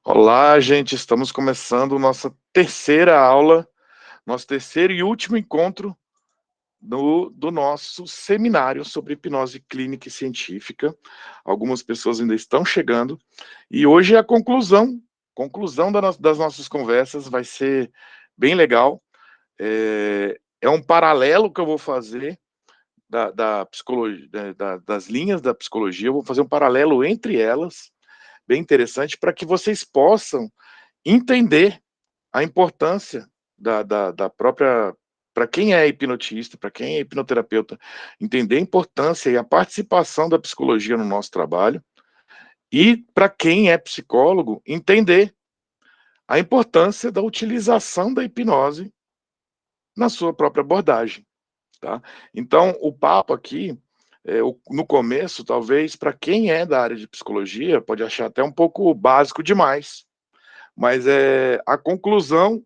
Olá, gente, estamos começando nossa terceira aula, nosso terceiro e último encontro do nosso seminário sobre hipnose clínica e científica. Algumas pessoas ainda estão chegando, e hoje é a conclusão das nossas conversas, vai ser bem legal. É um paralelo que eu vou fazer da psicologia, das linhas da psicologia, eu vou fazer um paralelo entre elas, bem interessante, para que vocês possam entender a importância da própria, para quem é hipnotista, para quem é hipnoterapeuta, entender a importância e a participação da psicologia no nosso trabalho, e para quem é psicólogo, entender a importância da utilização da hipnose na sua própria abordagem, tá? Então, o papo aqui, no começo, talvez, para quem é da área de psicologia, pode achar até um pouco básico demais, mas a conclusão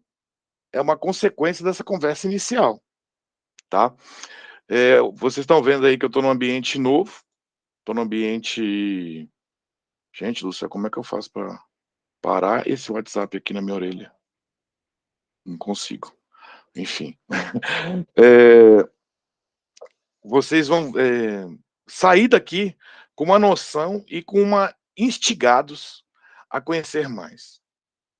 é uma consequência dessa conversa inicial, tá? Vocês estão vendo aí que eu estou num ambiente novo, estou num ambiente... Gente do céu, como é que eu faço para parar esse WhatsApp aqui na minha orelha? Não consigo. Enfim. É, vocês vão sair daqui com uma noção e com instigados a conhecer mais.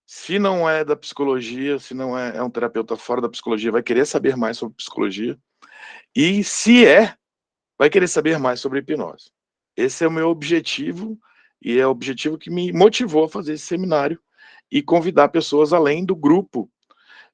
Se não é da psicologia, se não é um terapeuta fora da psicologia, vai querer saber mais sobre psicologia. E se vai querer saber mais sobre hipnose. Esse é o meu objetivo, e é o objetivo que me motivou a fazer esse seminário e convidar pessoas além do grupo.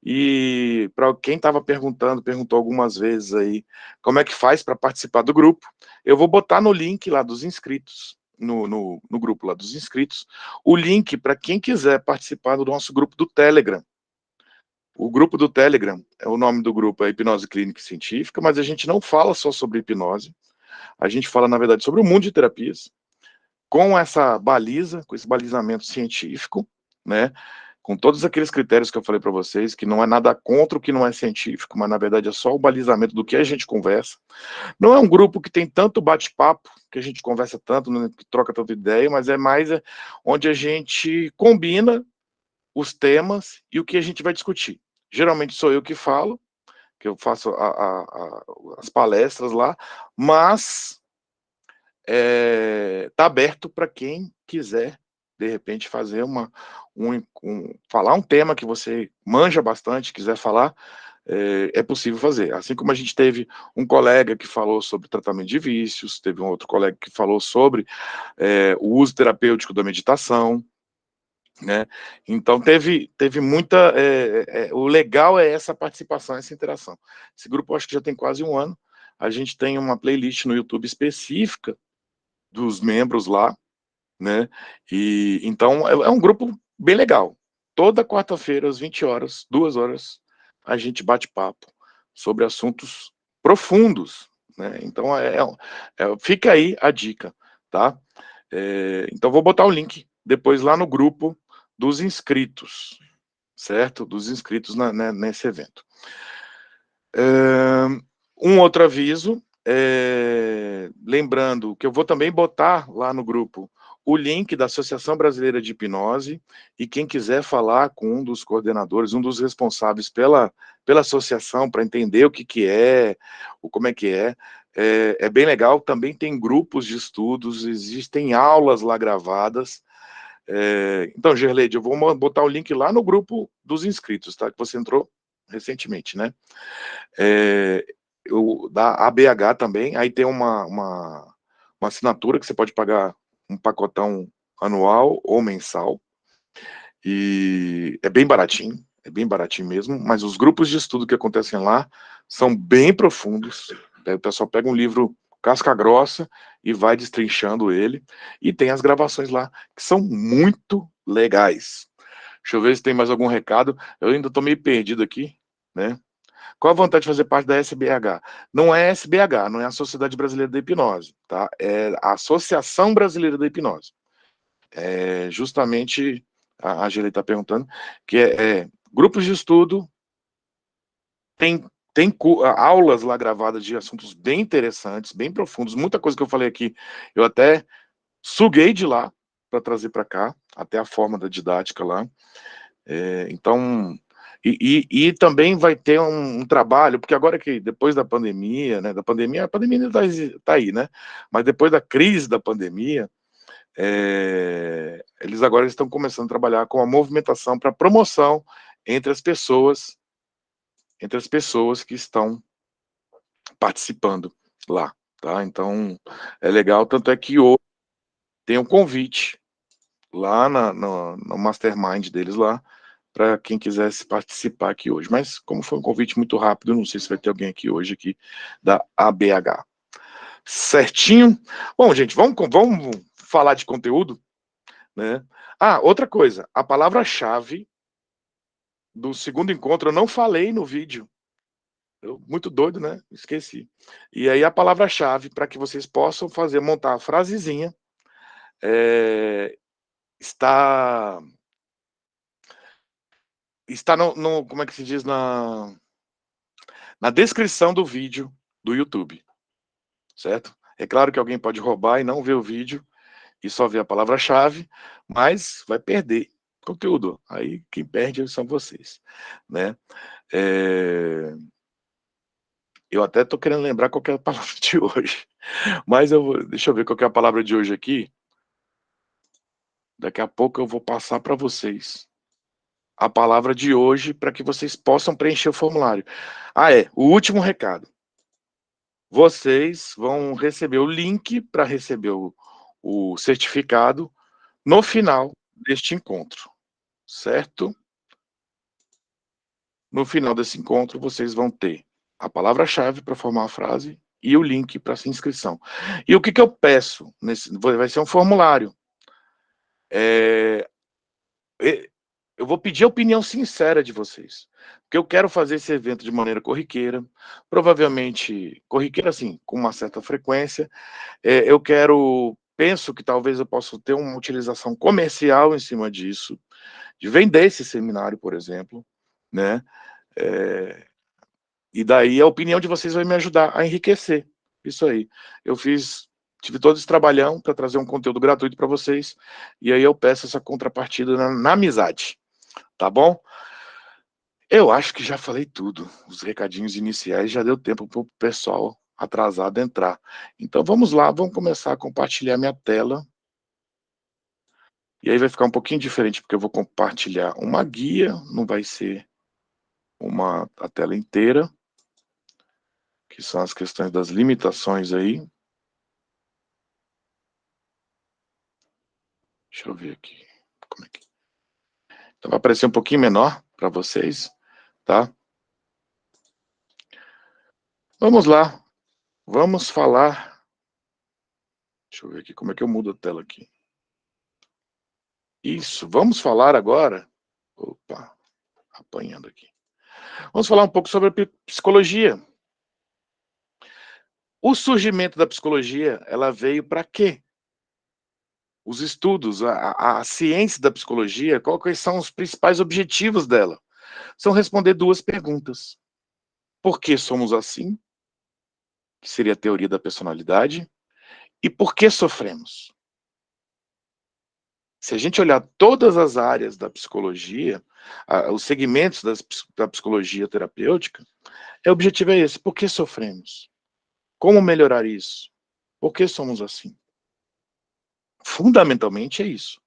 E para quem estava perguntou algumas vezes aí, como é que faz para participar do grupo, eu vou botar no link lá dos inscritos, no grupo lá dos inscritos, o link para quem quiser participar do nosso grupo do Telegram. O grupo do Telegram, o nome do grupo é Hipnose Clínica e Científica, mas a gente não fala só sobre hipnose, a gente fala, na verdade, sobre o mundo de terapias, com essa baliza, com esse balizamento científico, né? Com todos aqueles critérios que eu falei para vocês, que não é nada contra o que não é científico, mas na verdade é só o balizamento do que a gente conversa. Não é um grupo que tem tanto bate-papo, que a gente conversa tanto, né, que troca tanta ideia, mas é mais onde a gente combina os temas e o que a gente vai discutir. Geralmente sou eu que falo, que eu faço as palestras lá, mas está aberto para quem quiser, de repente, fazer falar um tema que você manja bastante, quiser falar, é possível fazer. Assim como a gente teve um colega que falou sobre tratamento de vícios, teve um outro colega que falou sobre o uso terapêutico da meditação, né? Então teve muita... o legal é essa participação, essa interação. Esse grupo, eu acho que já tem quase um ano. A gente tem uma playlist no YouTube específica dos membros lá, né? E então é um grupo bem legal. Toda quarta-feira, às 20 horas, 2 horas, a gente bate papo sobre assuntos profundos, né? Então fica aí a dica, tá? Então vou botar o link depois lá no grupo dos inscritos, certo? Dos inscritos nesse evento. Um outro aviso, lembrando que eu vou também botar lá no grupo o link da Associação Brasileira de Hipnose, e quem quiser falar com um dos coordenadores, um dos responsáveis pela associação, para entender o que é, como é que é bem legal. Também tem grupos de estudos, existem aulas lá gravadas. Então, Gerleide, eu vou botar o link lá no grupo dos inscritos, tá? Que você entrou recentemente, né? Da ABH também, aí tem uma assinatura que você pode pagar um pacotão anual ou mensal, e é bem baratinho mesmo, mas os grupos de estudo que acontecem lá são bem profundos. O pessoal pega um livro casca grossa e vai destrinchando ele, e tem as gravações lá, que são muito legais. Deixa eu ver se tem mais algum recado. Eu ainda estou meio perdido aqui, né? Qual a vantagem de fazer parte da SBH? Não é SBH, não é a Sociedade Brasileira da Hipnose, tá? É a Associação Brasileira da Hipnose. Justamente, a Angela está perguntando, que grupos de estudo, tem aulas lá gravadas de assuntos bem interessantes, bem profundos, muita coisa que eu falei aqui, eu até suguei de lá, para trazer para cá, até a forma da didática lá. Então, e também vai ter um trabalho, porque agora que depois da pandemia, né, a pandemia ainda tá aí, né, mas depois da crise da pandemia, eles agora estão começando a trabalhar com a movimentação para promoção entre as pessoas que estão participando lá, tá? Então, é legal, tanto é que hoje tem um convite lá no mastermind deles lá, para quem quisesse participar aqui hoje. Mas como foi um convite muito rápido, não sei se vai ter alguém aqui hoje aqui da ABH. Certinho? Bom, gente, vamos falar de conteúdo, né? Outra coisa, a palavra-chave do segundo encontro eu não falei no vídeo. Muito doido, né? Esqueci. E aí a palavra-chave para que vocês possam montar a frasezinha está no como é que se diz, na descrição do vídeo do YouTube, certo? É claro que alguém pode roubar e não ver o vídeo e só ver a palavra-chave, mas vai perder conteúdo. Aí quem perde são vocês, né? Eu até tô querendo lembrar qual que é a palavra de hoje, mas deixa eu ver qual que é a palavra de hoje aqui. Daqui a pouco eu vou passar para vocês a palavra de hoje para que vocês possam preencher o formulário. O último recado. Vocês vão receber o link para receber o certificado no final deste encontro, certo? No final desse encontro, vocês vão ter a palavra-chave para formar a frase e o link para essa inscrição. E o que eu peço? Vai ser um formulário. Eu vou pedir a opinião sincera de vocês, porque eu quero fazer esse evento de maneira corriqueira, provavelmente corriqueira, assim, com uma certa frequência. Penso que talvez eu possa ter uma utilização comercial em cima disso, de vender esse seminário, por exemplo, né? E daí a opinião de vocês vai me ajudar a enriquecer isso aí. Tive todo esse trabalhão para trazer um conteúdo gratuito para vocês, e aí eu peço essa contrapartida na amizade, tá bom? Eu acho que já falei tudo. Os recadinhos iniciais já deu tempo para o pessoal atrasado entrar. Então vamos lá, vamos começar a compartilhar minha tela. E aí vai ficar um pouquinho diferente, porque eu vou compartilhar uma guia, não vai ser a tela inteira, que são as questões das limitações aí. Deixa eu ver aqui. Como é que... Então vai aparecer um pouquinho menor para vocês, tá? Vamos lá. Vamos falar... Deixa eu ver aqui como é que eu mudo a tela aqui. Isso, vamos falar agora... Opa, apanhando aqui. Vamos falar um pouco sobre a psicologia. O surgimento da psicologia, ela veio para quê? Os estudos, a ciência da psicologia, quais são os principais objetivos dela? São responder duas perguntas. Por que somos assim? Que seria a teoria da personalidade. E por que sofremos? Se a gente olhar todas as áreas da psicologia, os segmentos da psicologia terapêutica, o objetivo é esse. Por que sofremos? Como melhorar isso? Por que somos assim? Fundamentalmente é isso.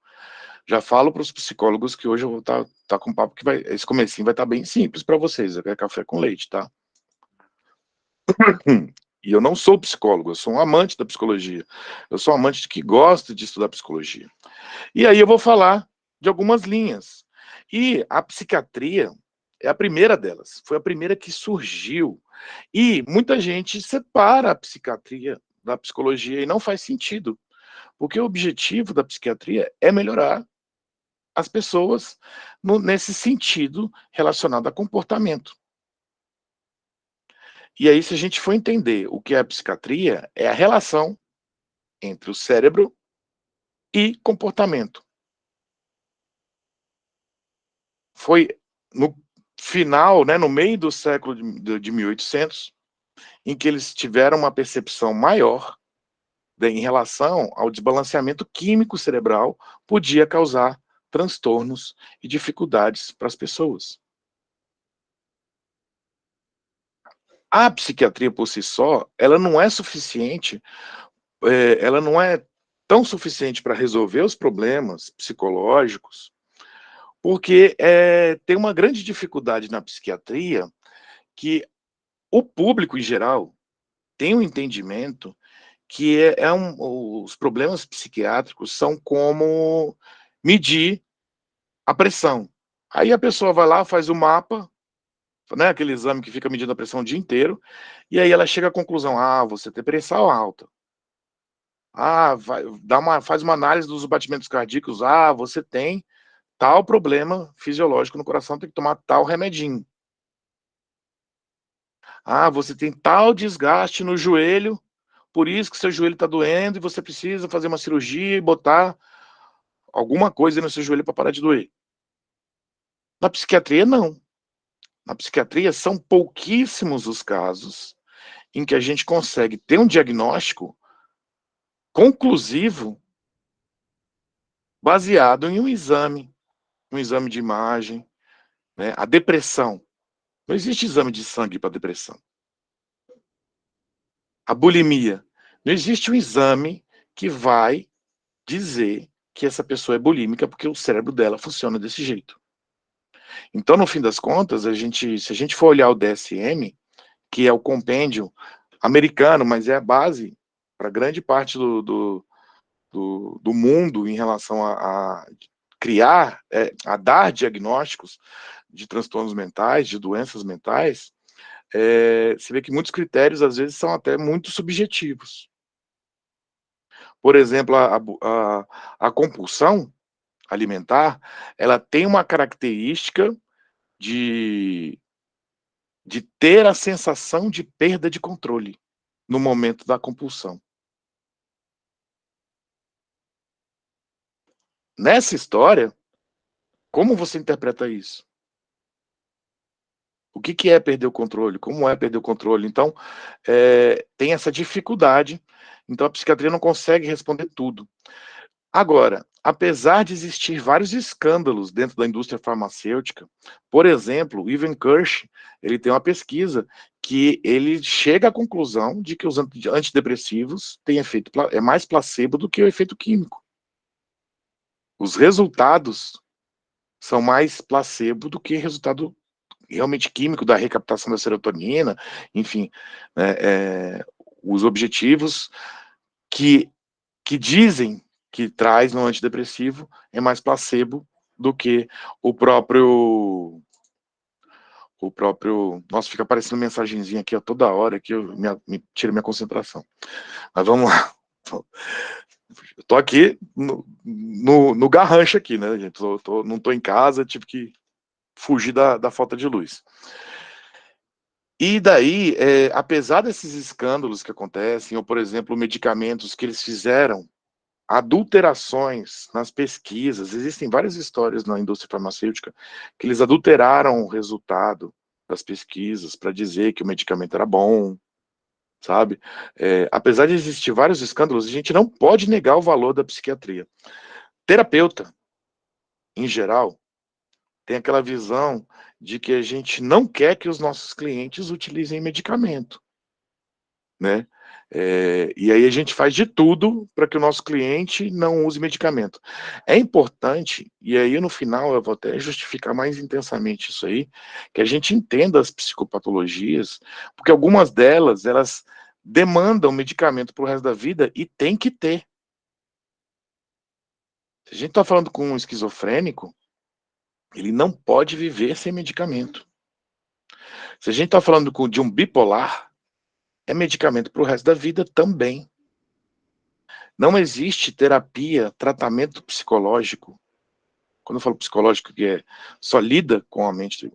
Já falo para os psicólogos que hoje eu vou estar com um papo que esse comecinho vai estar bem simples para vocês, é café com leite, tá? E eu não sou psicólogo, eu sou um amante da psicologia. Eu sou um amante que gosta de estudar psicologia. E aí eu vou falar de algumas linhas. E a psiquiatria é a primeira delas, foi a primeira que surgiu. E muita gente separa a psiquiatria da psicologia e não faz sentido, porque o objetivo da psiquiatria é melhorar as pessoas nesse sentido relacionado a comportamento. E aí, se a gente for entender o que é a psiquiatria, é a relação entre o cérebro e comportamento. Foi no final, né, no meio do século de 1800, em que eles tiveram uma percepção maior em relação ao desbalanceamento químico cerebral, podia causar transtornos e dificuldades para as pessoas. A psiquiatria por si só, ela não é suficiente, ela não é tão suficiente para resolver os problemas psicológicos, porque tem uma grande dificuldade na psiquiatria que o público em geral tem um entendimento que os problemas psiquiátricos são como medir a pressão. Aí a pessoa vai lá, faz o mapa, né, aquele exame que fica medindo a pressão o dia inteiro, e aí ela chega à conclusão: "Ah, você tem pressão alta". Ah, faz uma análise dos batimentos cardíacos: "Ah, você tem tal problema fisiológico no coração, tem que tomar tal remedinho". "Ah, você tem tal desgaste no joelho, por isso que seu joelho está doendo e você precisa fazer uma cirurgia e botar alguma coisa no seu joelho para parar de doer". Na psiquiatria não. Na psiquiatria são pouquíssimos os casos em que a gente consegue ter um diagnóstico conclusivo baseado em um exame de imagem, né. A depressão, não existe exame de sangue para depressão. A bulimia, não existe um exame que vai dizer que essa pessoa é bulímica, porque o cérebro dela funciona desse jeito. Então, no fim das contas, se a gente for olhar o DSM, que é o compêndio americano, mas é a base para grande parte do mundo em relação a criar, a dar diagnósticos de transtornos mentais, de doenças mentais, você vê que muitos critérios, às vezes, são até muito subjetivos. Por exemplo, a compulsão alimentar, ela tem uma característica de ter a sensação de perda de controle no momento da compulsão. Nessa história, como você interpreta isso? O que é perder o controle? Como é perder o controle? Então, tem essa dificuldade, então a psiquiatria não consegue responder tudo. Agora, apesar de existir vários escândalos dentro da indústria farmacêutica, por exemplo, o Ivan Kirsch, ele tem uma pesquisa que ele chega à conclusão de que os antidepressivos têm efeito é mais placebo do que o efeito químico. Os resultados são mais placebo do que resultado realmente químico da recaptação da serotonina, enfim, né, os objetivos que dizem que traz no antidepressivo é mais placebo do que o próprio nossa, fica aparecendo mensagenzinha aqui a toda hora que me tira minha concentração. Mas vamos lá. Eu tô aqui no garrancho aqui, né, gente, não tô em casa, tive que fugir da falta de luz. E daí, apesar desses escândalos que acontecem, ou por exemplo, medicamentos que eles fizeram adulterações nas pesquisas, existem várias histórias na indústria farmacêutica que eles adulteraram o resultado das pesquisas para dizer que o medicamento era bom, sabe. Apesar de existir vários escândalos, a gente não pode negar o valor da psiquiatria. Terapeuta, em geral, tem aquela visão de que a gente não quer que os nossos clientes utilizem medicamento, né. E aí a gente faz de tudo para que o nosso cliente não use medicamento. É importante, e aí no final eu vou até justificar mais intensamente isso aí, que a gente entenda as psicopatologias, porque algumas delas, elas demandam medicamento para o resto da vida e tem que ter. Se a gente está falando com um esquizofrênico, ele não pode viver sem medicamento. Se a gente está falando de um bipolar, é medicamento para o resto da vida também. Não existe terapia, tratamento psicológico, quando eu falo psicológico, que só lida com a mente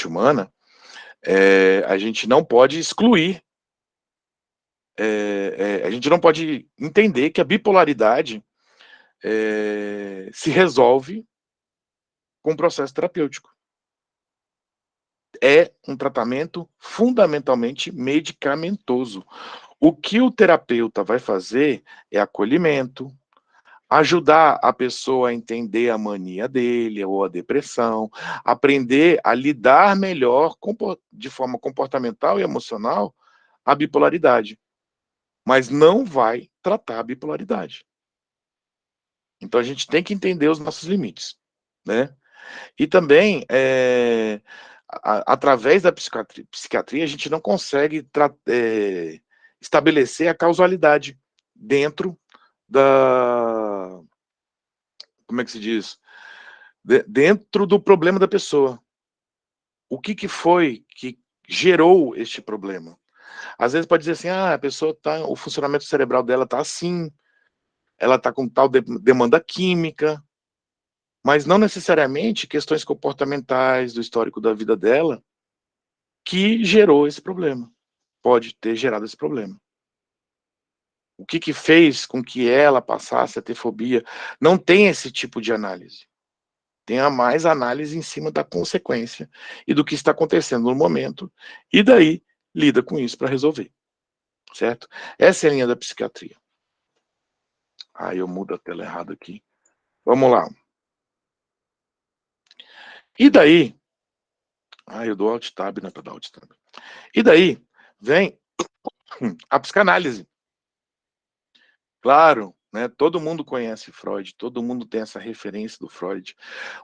humana, a gente não pode excluir, a gente não pode entender que a bipolaridade se resolve com um processo terapêutico. é um tratamento fundamentalmente medicamentoso. O que o terapeuta vai fazer é acolhimento, ajudar a pessoa a entender a mania dele ou a depressão, aprender a lidar melhor de forma comportamental e emocional a bipolaridade, mas não vai tratar a bipolaridade. Então a gente tem que entender os nossos limites, né? E também, através da psiquiatria, a gente não consegue estabelecer a causalidade dentro da... Como é que se diz? Dentro do problema da pessoa. O que foi que gerou este problema? Às vezes pode dizer assim, a pessoa tá, o funcionamento cerebral dela tá assim, ela tá com tal demanda química, mas não necessariamente questões comportamentais do histórico da vida dela que gerou esse problema. Pode ter gerado esse problema. O que fez com que ela passasse a ter fobia? Não tem esse tipo de análise. Tem a mais análise em cima da consequência e do que está acontecendo no momento, e daí lida com isso para resolver, certo? Essa é a linha da psiquiatria. Eu mudo a tela errada aqui. Vamos lá. E daí... eu dou Alt Tab, não é para dar Alt Tab. E daí vem a psicanálise. Claro, né, todo mundo conhece Freud, todo mundo tem essa referência do Freud,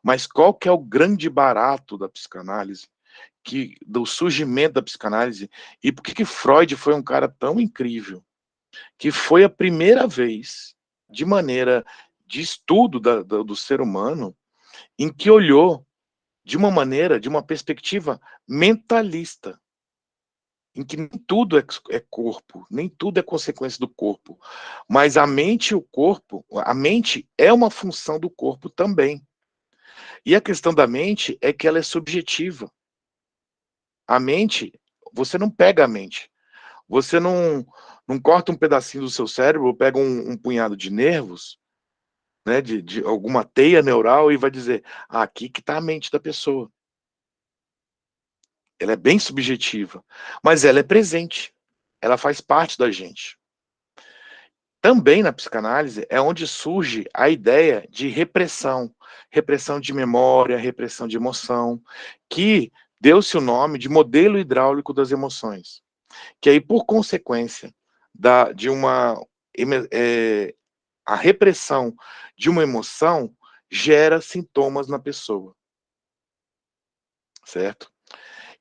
mas qual que é o grande barato da psicanálise, do surgimento da psicanálise, e por que Freud foi um cara tão incrível, que foi a primeira vez, de maneira de estudo do ser humano, em que olhou de uma maneira, de uma perspectiva mentalista, em que nem tudo é corpo, nem tudo é consequência do corpo, mas a mente e o corpo, a mente é uma função do corpo também. E a questão da mente é que ela é subjetiva. A mente, você não pega a mente, você não corta um pedacinho do seu cérebro, pega um punhado de nervos, né, de alguma teia neural e vai dizer, aqui que está a mente da pessoa. Ela é bem subjetiva, mas ela é presente, ela faz parte da gente. Também na psicanálise é onde surge a ideia de repressão, repressão de memória, repressão de emoção, que deu-se o nome de modelo hidráulico das emoções, que aí, por consequência de a repressão de uma emoção gera sintomas na pessoa, certo?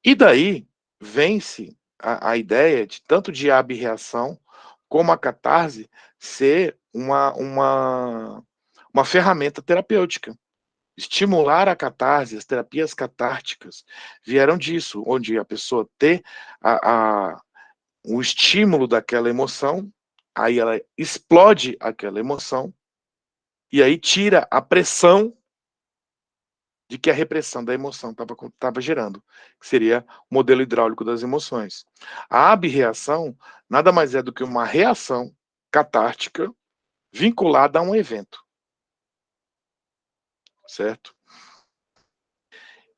E daí vem-se a ideia de tanto de abreação como a catarse ser uma ferramenta terapêutica. Estimular a catarse, as terapias catárticas vieram disso, onde a pessoa ter o estímulo daquela emoção, aí ela explode aquela emoção, e aí tira a pressão de que a repressão da emoção estava gerando, que seria o modelo hidráulico das emoções. A abreação nada mais é do que uma reação catártica vinculada a um evento, certo?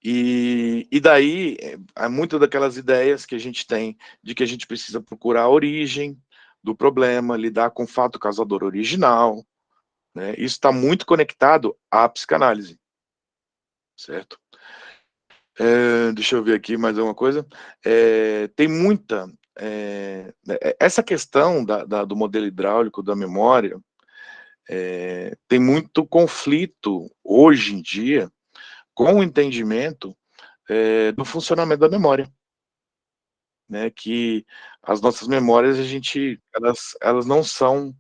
E daí, muitas daquelas ideias que a gente tem de que a gente precisa procurar a origem do problema, lidar com o fato causador original, né? Isso está muito conectado à psicanálise, certo? Deixa eu ver aqui mais uma coisa. Tem muita... essa questão do modelo hidráulico da memória, tem muito conflito, hoje em dia, com o entendimento do funcionamento da memória, né? Que as nossas memórias, elas não são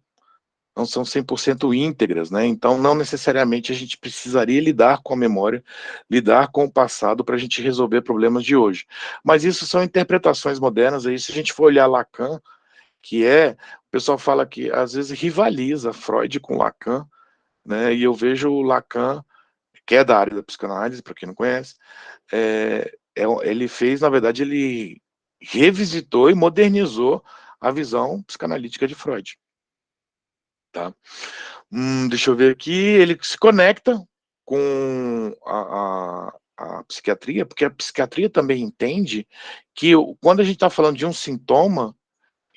100% íntegras, né? Então, não necessariamente a gente precisaria lidar com a memória, lidar com o passado para a gente resolver problemas de hoje. Mas isso são interpretações modernas. Aí, se a gente for olhar Lacan, o pessoal fala que às vezes rivaliza Freud com Lacan, né? E eu vejo o Lacan, que é da área da psicanálise, para quem não conhece, ele fez, na verdade, ele revisitou e modernizou a visão psicanalítica de Freud. Tá? Deixa eu ver aqui, ele se conecta com a psiquiatria, porque a psiquiatria também entende que quando a gente está falando de um sintoma,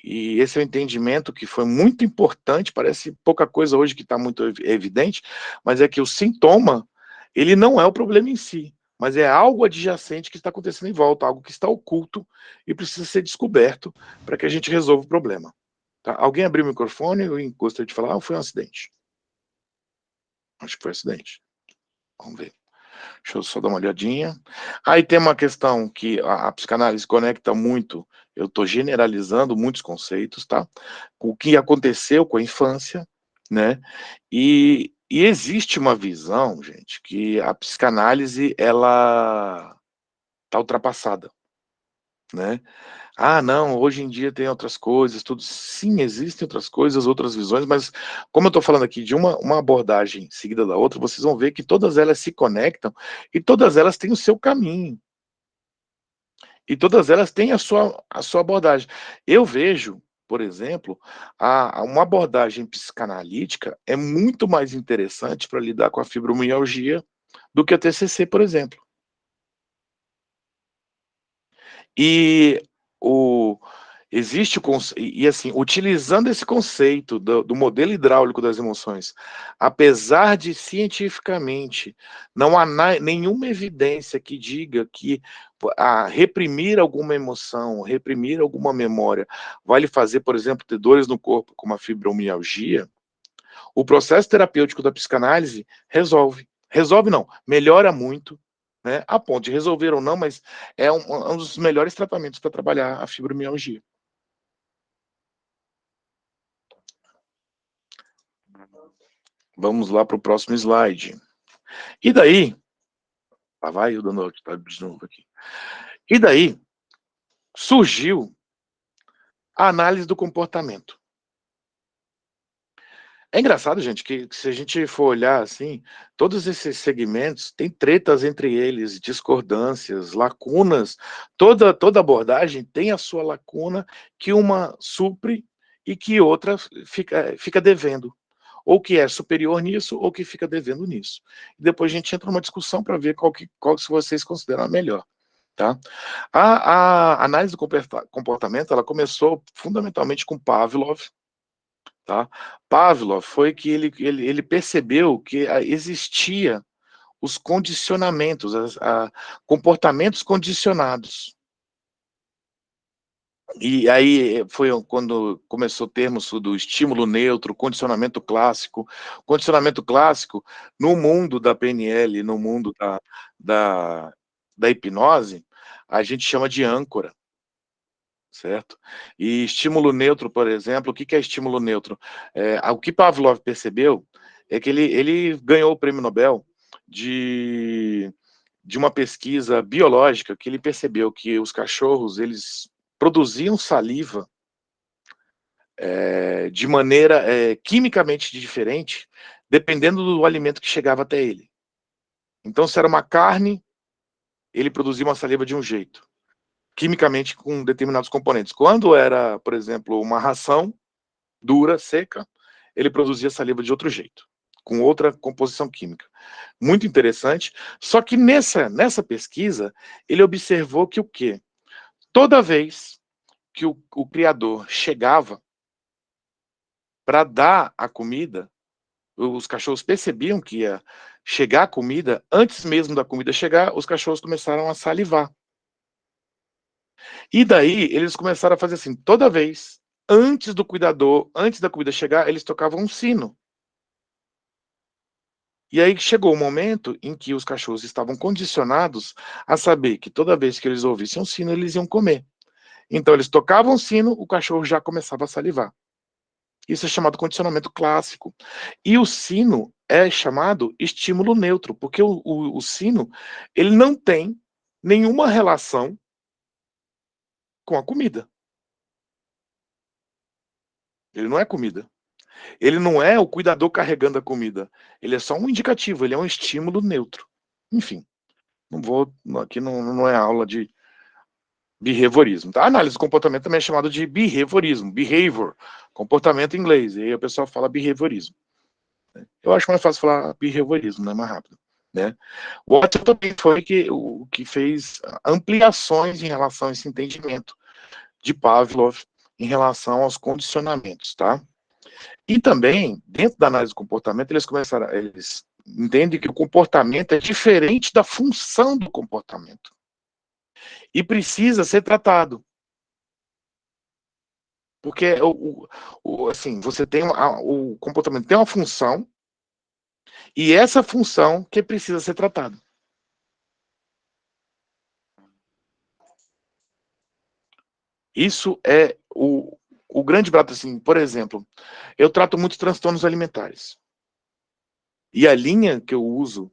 e esse é o entendimento que foi muito importante, parece pouca coisa hoje que está muito evidente, mas é que o sintoma, ele não é o problema em si, mas é algo adjacente que está acontecendo em volta, algo que está oculto e precisa ser descoberto para que a gente resolva o problema. Tá? Alguém abriu o microfone? Eu gostaria de falar, ou foi um acidente? Acho que foi um acidente. Vamos ver. Deixa eu só dar uma olhadinha. Aí tem uma questão que a psicanálise conecta muito, eu estou generalizando muitos conceitos, tá? O que aconteceu com a infância, né? E existe uma visão, gente, que a psicanálise, ela tá ultrapassada, né? Ah, não, hoje em dia tem outras coisas, tudo. Sim, existem outras coisas, outras visões, mas como eu estou falando aqui de uma abordagem seguida da outra, vocês vão ver que todas elas se conectam e todas elas têm o seu caminho. E todas elas têm a sua abordagem. Eu vejo, por exemplo, uma abordagem psicanalítica é muito mais interessante para lidar com a fibromialgia do que a TCC, por exemplo. E o existe o conce e assim, utilizando esse conceito do modelo hidráulico das emoções, apesar de cientificamente não há nenhuma evidência que diga que reprimir alguma emoção, reprimir alguma memória, vai lhe fazer, por exemplo, ter dores no corpo, como a fibromialgia, o processo terapêutico da psicanálise resolve. Resolve não, melhora muito, né, a ponto de resolver ou não, mas é um dos melhores tratamentos para trabalhar a fibromialgia. Vamos lá para o próximo slide. E daí, lá vai eu dando alt tab de novo aqui. E daí, surgiu a análise do comportamento. É engraçado, gente, que se a gente for olhar assim, todos esses segmentos têm tretas entre eles, discordâncias, lacunas. Toda abordagem tem a sua lacuna que uma supre e que outra fica devendo. Ou que é superior nisso, ou que fica devendo nisso. E depois a gente entra numa discussão para ver qual que vocês consideram a melhor. Tá? A análise do comportamento, ela começou fundamentalmente com Pavlov, tá? Pavlov foi que ele percebeu que existia os condicionamentos, comportamentos condicionados. E aí foi quando começou o termo do estímulo neutro, condicionamento clássico. Condicionamento clássico, no mundo da PNL, no mundo da, da hipnose, a gente chama de âncora, certo? E estímulo neutro, por exemplo, o que é estímulo neutro? O que Pavlov percebeu é que ele ganhou o prêmio Nobel de uma pesquisa biológica, que ele percebeu que os cachorros, eles produziam saliva de maneira quimicamente diferente, dependendo do alimento que chegava até ele. Então, se era uma carne, ele produzia uma saliva de um jeito, quimicamente com determinados componentes. Quando era, por exemplo, uma ração dura, seca, ele produzia saliva de outro jeito, com outra composição química. Muito interessante. Só que nessa pesquisa, ele observou que o quê? Toda vez que o criador chegava para dar a comida, os cachorros percebiam que ia chegar a comida, antes mesmo da comida chegar, os cachorros começaram a salivar. E daí, eles começaram a fazer assim, toda vez, antes do cuidador, antes da comida chegar, eles tocavam um sino. E aí chegou o momento em que os cachorros estavam condicionados a saber que toda vez que eles ouvissem um sino, eles iam comer. Então eles tocavam o sino, o cachorro já começava a salivar. Isso é chamado condicionamento clássico. E o sino é chamado estímulo neutro, porque o sino, ele não tem nenhuma relação com a comida. Ele não é comida. Ele não é o cuidador carregando a comida. Ele é só um indicativo, ele é um estímulo neutro. Enfim, não vou, aqui não é aula de behaviorismo. Tá? A análise do comportamento também é chamado de behaviorismo, behavior, comportamento em inglês. E aí o pessoal fala behaviorismo. Eu acho mais fácil falar behaviorismo, né? Mais rápido. né? O Watson também foi o que fez ampliações em relação a esse entendimento de Pavlov em relação aos condicionamentos, tá? E também, dentro da análise do comportamento, eles entendem que o comportamento é diferente da função do comportamento e precisa ser tratado. Porque assim, você tem o comportamento tem uma função e essa função que precisa ser tratada. Isso é o grande barato, assim, por exemplo, eu trato muitos transtornos alimentares. E a linha que eu uso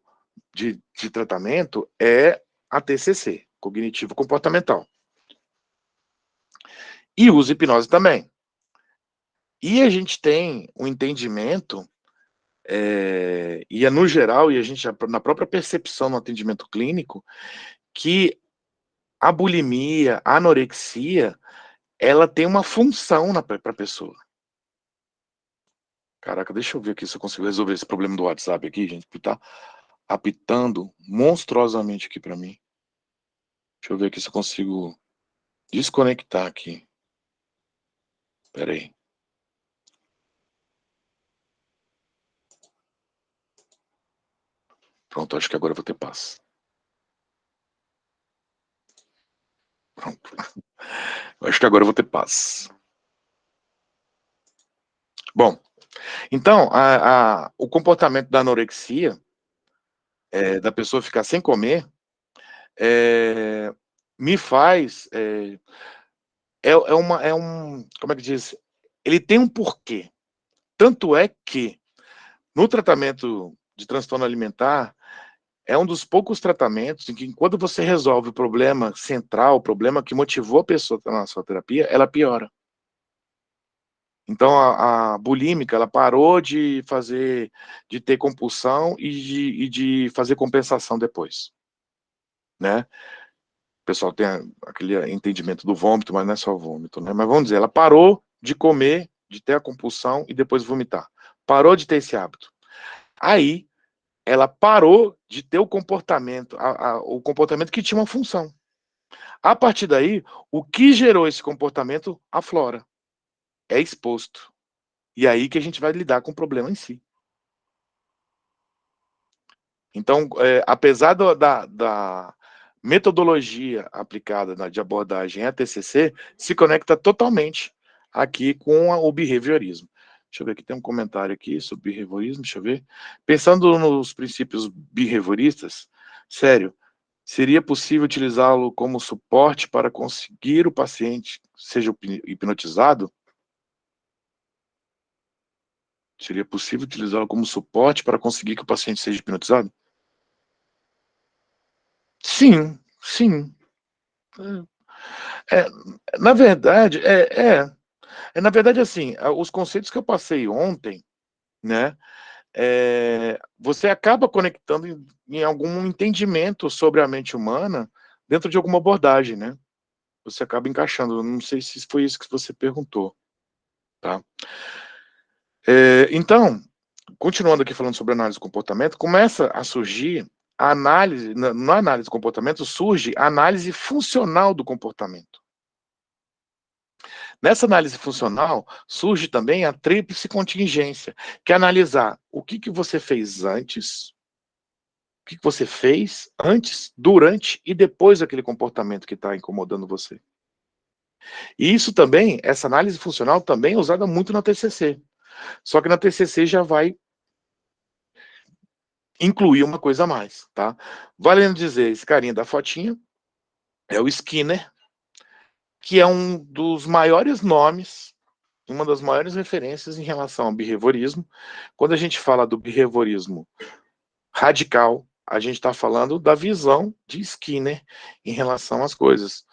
de tratamento é a TCC, cognitivo comportamental. E uso hipnose também. E a gente tem um entendimento, e é no geral, e a gente, na própria percepção no atendimento clínico, que a bulimia, a anorexia, ela tem uma função para a pessoa. Caraca, deixa eu ver aqui se eu consigo resolver esse problema do WhatsApp aqui, gente, que tá apitando monstruosamente aqui para mim. Deixa eu ver aqui se eu consigo desconectar aqui. Espera aí. Pronto, acho que agora eu vou ter paz. Pronto. Acho que agora eu vou ter paz. Bom, então, o comportamento da anorexia, da pessoa ficar sem comer, me faz. Como é que diz? Ele tem um porquê. Tanto é que, no tratamento de transtorno alimentar, é um dos poucos tratamentos em que, quando você resolve o problema central, o problema que motivou a pessoa a estar na sua terapia, ela piora. Então, a bulímica, ela parou de ter compulsão e de fazer compensação depois, né? O pessoal tem aquele entendimento do vômito, mas não é só vômito, né? Mas vamos dizer, ela parou de comer, de ter a compulsão e depois vomitar. Parou de ter esse hábito. Aí, ela parou de ter o comportamento que tinha uma função. A partir daí, o que gerou esse comportamento aflora, é exposto. E aí que a gente vai lidar com o problema em si. Então, apesar da metodologia aplicada de abordagem a TCC, se conecta totalmente aqui com o behaviorismo. Deixa eu ver aqui, tem um comentário aqui sobre behaviorismo, deixa eu ver. Pensando nos princípios behavioristas, sério, seria possível utilizá-lo como suporte para conseguir o paciente seja hipnotizado? Seria possível utilizá-lo como suporte para conseguir que o paciente seja hipnotizado? Sim, sim. É, na verdade, na verdade, assim, os conceitos que eu passei ontem, né, você acaba conectando em algum entendimento sobre a mente humana dentro de alguma abordagem, né? Você acaba encaixando. Não sei se foi isso que você perguntou, tá? Então, continuando aqui falando sobre análise do comportamento, começa a surgir a análise, na análise do comportamento surge a análise funcional do comportamento. Nessa análise funcional, surge também a tríplice contingência, que é analisar o que você fez antes, o que você fez antes, durante e depois daquele comportamento que está incomodando você. E isso também, essa análise funcional também é usada muito na TCC. Só que na TCC já vai incluir uma coisa a mais, tá? Valendo dizer, esse carinha da fotinha é o Skinner, que é um dos maiores nomes, uma das maiores referências em relação ao behaviorismo. Quando a gente fala do behaviorismo radical, a gente está falando da visão de Skinner em relação às coisas,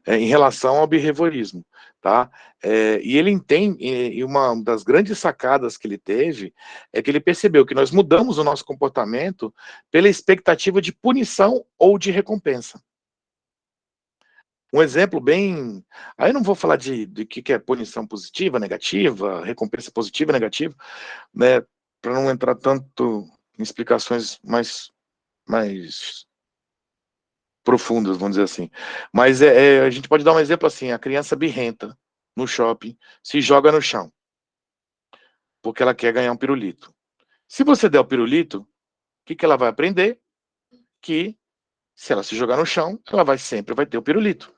em relação ao behaviorismo, tá? E ele entende, e uma das grandes sacadas que ele teve é que ele percebeu que nós mudamos o nosso comportamento pela expectativa de punição ou de recompensa. Um exemplo bem. Aí eu não vou falar de que é punição positiva, negativa, recompensa positiva, negativa, né? Para não entrar tanto em explicações mais mais profundas, vamos dizer assim. Mas a gente pode dar um exemplo assim, a criança birrenta no shopping, se joga no chão, porque ela quer ganhar um pirulito. Se você der o pirulito, o que ela vai aprender? Que se ela se jogar no chão, ela sempre vai ter o pirulito.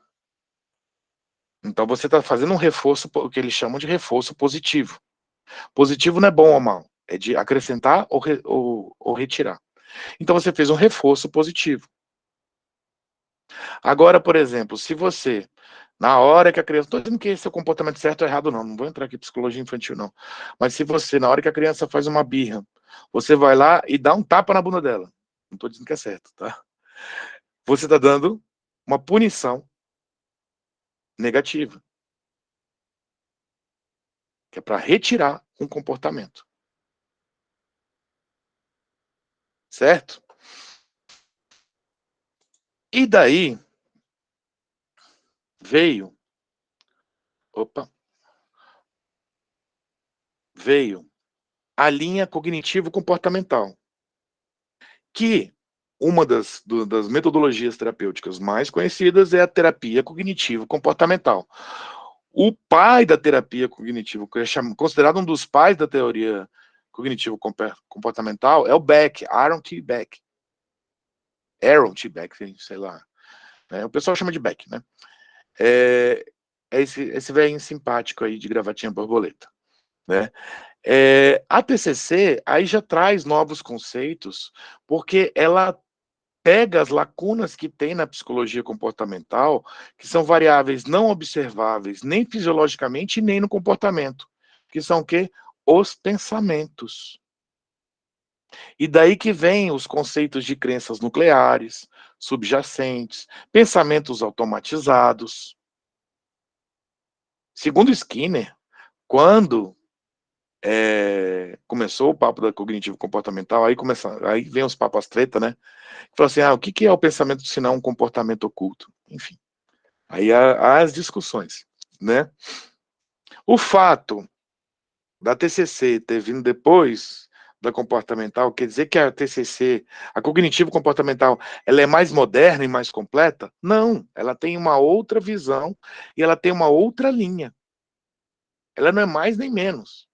Então você está fazendo um reforço, o que eles chamam de reforço positivo. Positivo não é bom ou mal, é de acrescentar ou retirar. Então você fez um reforço positivo. Agora, por exemplo, se você, na hora que a criança, estou dizendo que esse é o comportamento certo ou errado, não vou entrar aqui em psicologia infantil, não. Mas se você, na hora que a criança faz uma birra, você vai lá e dá um tapa na bunda dela. Não estou dizendo que é certo, tá? Você está dando uma punição negativa, que é para retirar um comportamento. Certo? E daí veio, veio a linha cognitivo-comportamental, que uma das metodologias terapêuticas mais conhecidas é a terapia cognitivo-comportamental. O pai da terapia cognitivo, que é considerado um dos pais da teoria cognitivo-comportamental, é o Beck, Aaron T. Beck. Aaron T. Beck, sei lá. O pessoal chama de Beck, né? É esse velhinho simpático aí de gravatinha borboleta, né? A TCC aí já traz novos conceitos, porque ela pega as lacunas que tem na psicologia comportamental, que são variáveis não observáveis, nem fisiologicamente, nem no comportamento, que são o quê? Os pensamentos. E daí que vem os conceitos de crenças nucleares, subjacentes, pensamentos automatizados. Segundo Skinner, quando começou o papo da cognitivo comportamental, aí vem os papos treta, né? Falou assim, o que é o pensamento se não um comportamento oculto? Enfim, aí há as discussões, né? O fato da TCC ter vindo depois da comportamental, quer dizer que a TCC, a cognitivo comportamental, ela é mais moderna e mais completa? Não, ela tem uma outra visão e ela tem uma outra linha. Ela não é mais nem menos,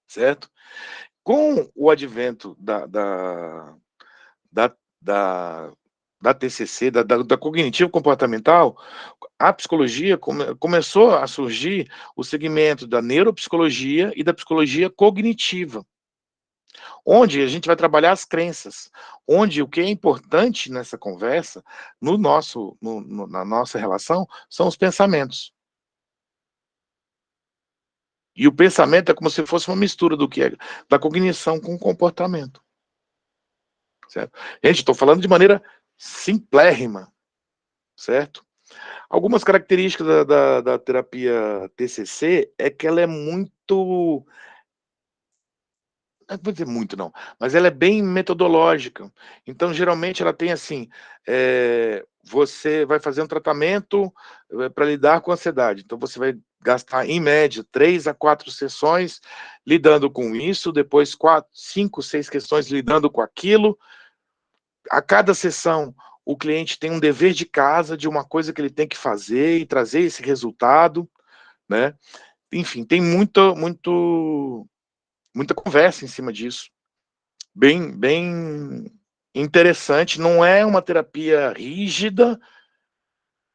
certo? Com o advento da, da, da TCC, da cognitivo comportamental, a psicologia começou a surgir o segmento da neuropsicologia e da psicologia cognitiva, onde a gente vai trabalhar as crenças, onde o que é importante nessa conversa, na nossa relação, são os pensamentos. E o pensamento é como se fosse uma mistura do que é da cognição com o comportamento. Certo? Gente, estou falando de maneira simplérrima, certo? Algumas características da terapia TCC é que ela é muito, não vou dizer muito não, mas ela é bem metodológica. Então, geralmente, ela tem assim, você vai fazer um tratamento para lidar com a ansiedade. Então, você vai gastar, em média, 3 a 4 sessões lidando com isso, depois 4, 5, 6 questões lidando com aquilo. A cada sessão, o cliente tem um dever de casa de uma coisa que ele tem que fazer e trazer esse resultado, né? Enfim, tem muita conversa em cima disso. Bem interessante. Não é uma terapia rígida,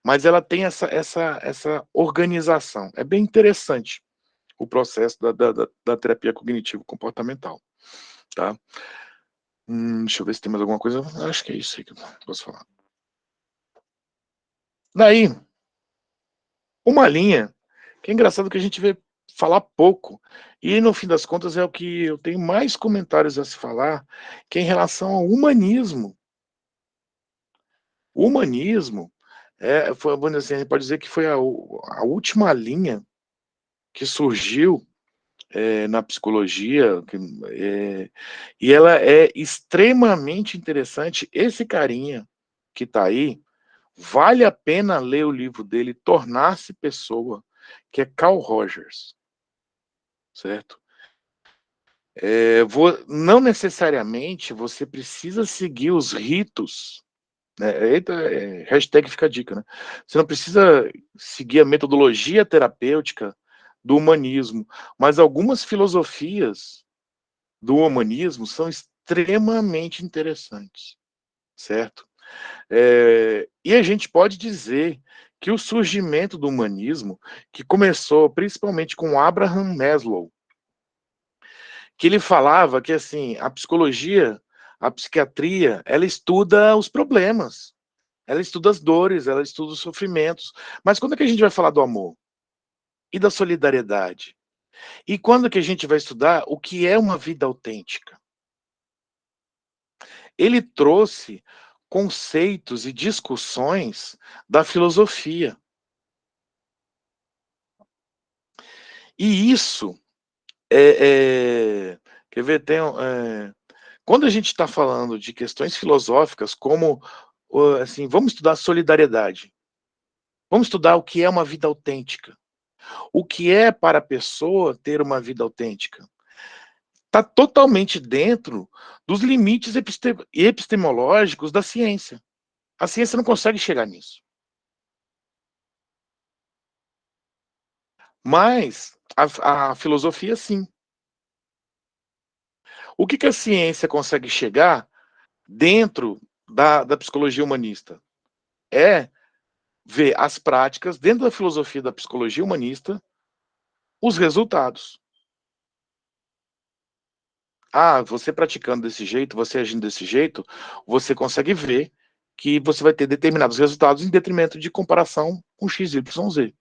mas ela tem essa organização. É bem interessante o processo da terapia cognitivo-comportamental, tá? Deixa eu ver se tem mais alguma coisa. Acho que é isso aí que eu posso falar. Daí, uma linha que é engraçado que a gente vê falar pouco, e no fim das contas é o que eu tenho mais comentários a se falar, que é em relação ao humanismo. O humanismo vamos dizer assim, a gente pode dizer que foi a última linha que surgiu na psicologia, e ela é extremamente interessante. Esse carinha que está aí, vale a pena ler o livro dele, Tornar-se Pessoa, que é Carl Rogers, certo? Não necessariamente você precisa seguir os ritos, né, eita, hashtag fica a dica, né. Você não precisa seguir a metodologia terapêutica do humanismo, mas algumas filosofias do humanismo são extremamente interessantes, certo? E a gente pode dizer que o surgimento do humanismo, que começou principalmente com Abraham Maslow, que ele falava que, assim, a psicologia, a psiquiatria, ela estuda os problemas, ela estuda as dores, ela estuda os sofrimentos. Mas quando é que a gente vai falar do amor? E da solidariedade? E quando que a gente vai estudar o que é uma vida autêntica? Ele trouxe conceitos e discussões da filosofia. E isso quer ver? Quando a gente está falando de questões filosóficas, como, assim, vamos estudar solidariedade, vamos estudar o que é uma vida autêntica, o que é para a pessoa ter uma vida autêntica. Está totalmente dentro dos limites epistemológicos da ciência. A ciência não consegue chegar nisso. Mas a filosofia, sim. O que a ciência consegue chegar dentro da psicologia humanista? É ver as práticas dentro da filosofia da psicologia humanista, os resultados. Ah, você praticando desse jeito, você agindo desse jeito, você consegue ver que você vai ter determinados resultados em detrimento de comparação com X, Y, Z.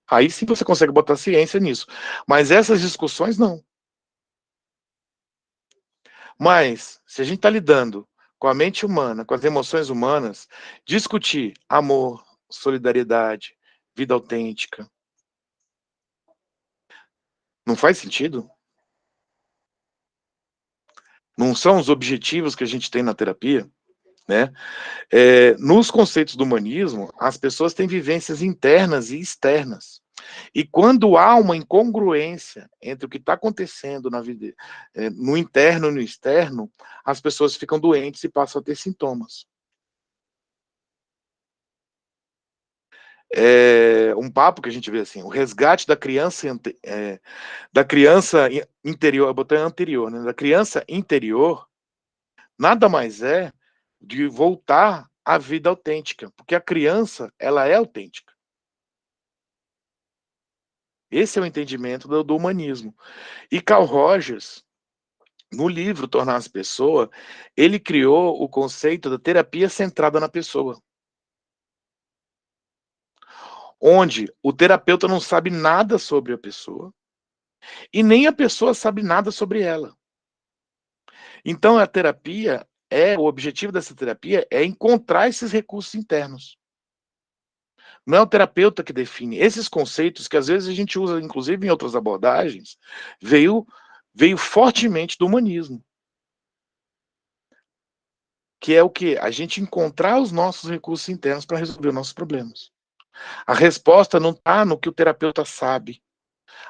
Aí sim você consegue botar ciência nisso. Mas essas discussões não. Mas, se a gente está lidando com a mente humana, com as emoções humanas, discutir amor, solidariedade, vida autêntica, não faz sentido? Não são os objetivos que a gente tem na terapia, né? Nos conceitos do humanismo, as pessoas têm vivências internas e externas. E quando há uma incongruência entre o que está acontecendo na vida, no interno e no externo, as pessoas ficam doentes e passam a ter sintomas. Um papo que a gente vê assim, o resgate da criança interior, eu botei anterior, né? Da criança interior, nada mais é de voltar à vida autêntica, porque a criança, ela é autêntica. Esse é o entendimento do humanismo. E Carl Rogers, no livro Tornar-se Pessoa, ele criou o conceito da terapia centrada na pessoa, onde o terapeuta não sabe nada sobre a pessoa e nem a pessoa sabe nada sobre ela. Então a terapia o objetivo dessa terapia é encontrar esses recursos internos. Não é o terapeuta que define. Esses conceitos que às vezes a gente usa, inclusive em outras abordagens, veio fortemente do humanismo. Que é o quê? A gente encontrar os nossos recursos internos para resolver os nossos problemas. A resposta não está no que o terapeuta sabe.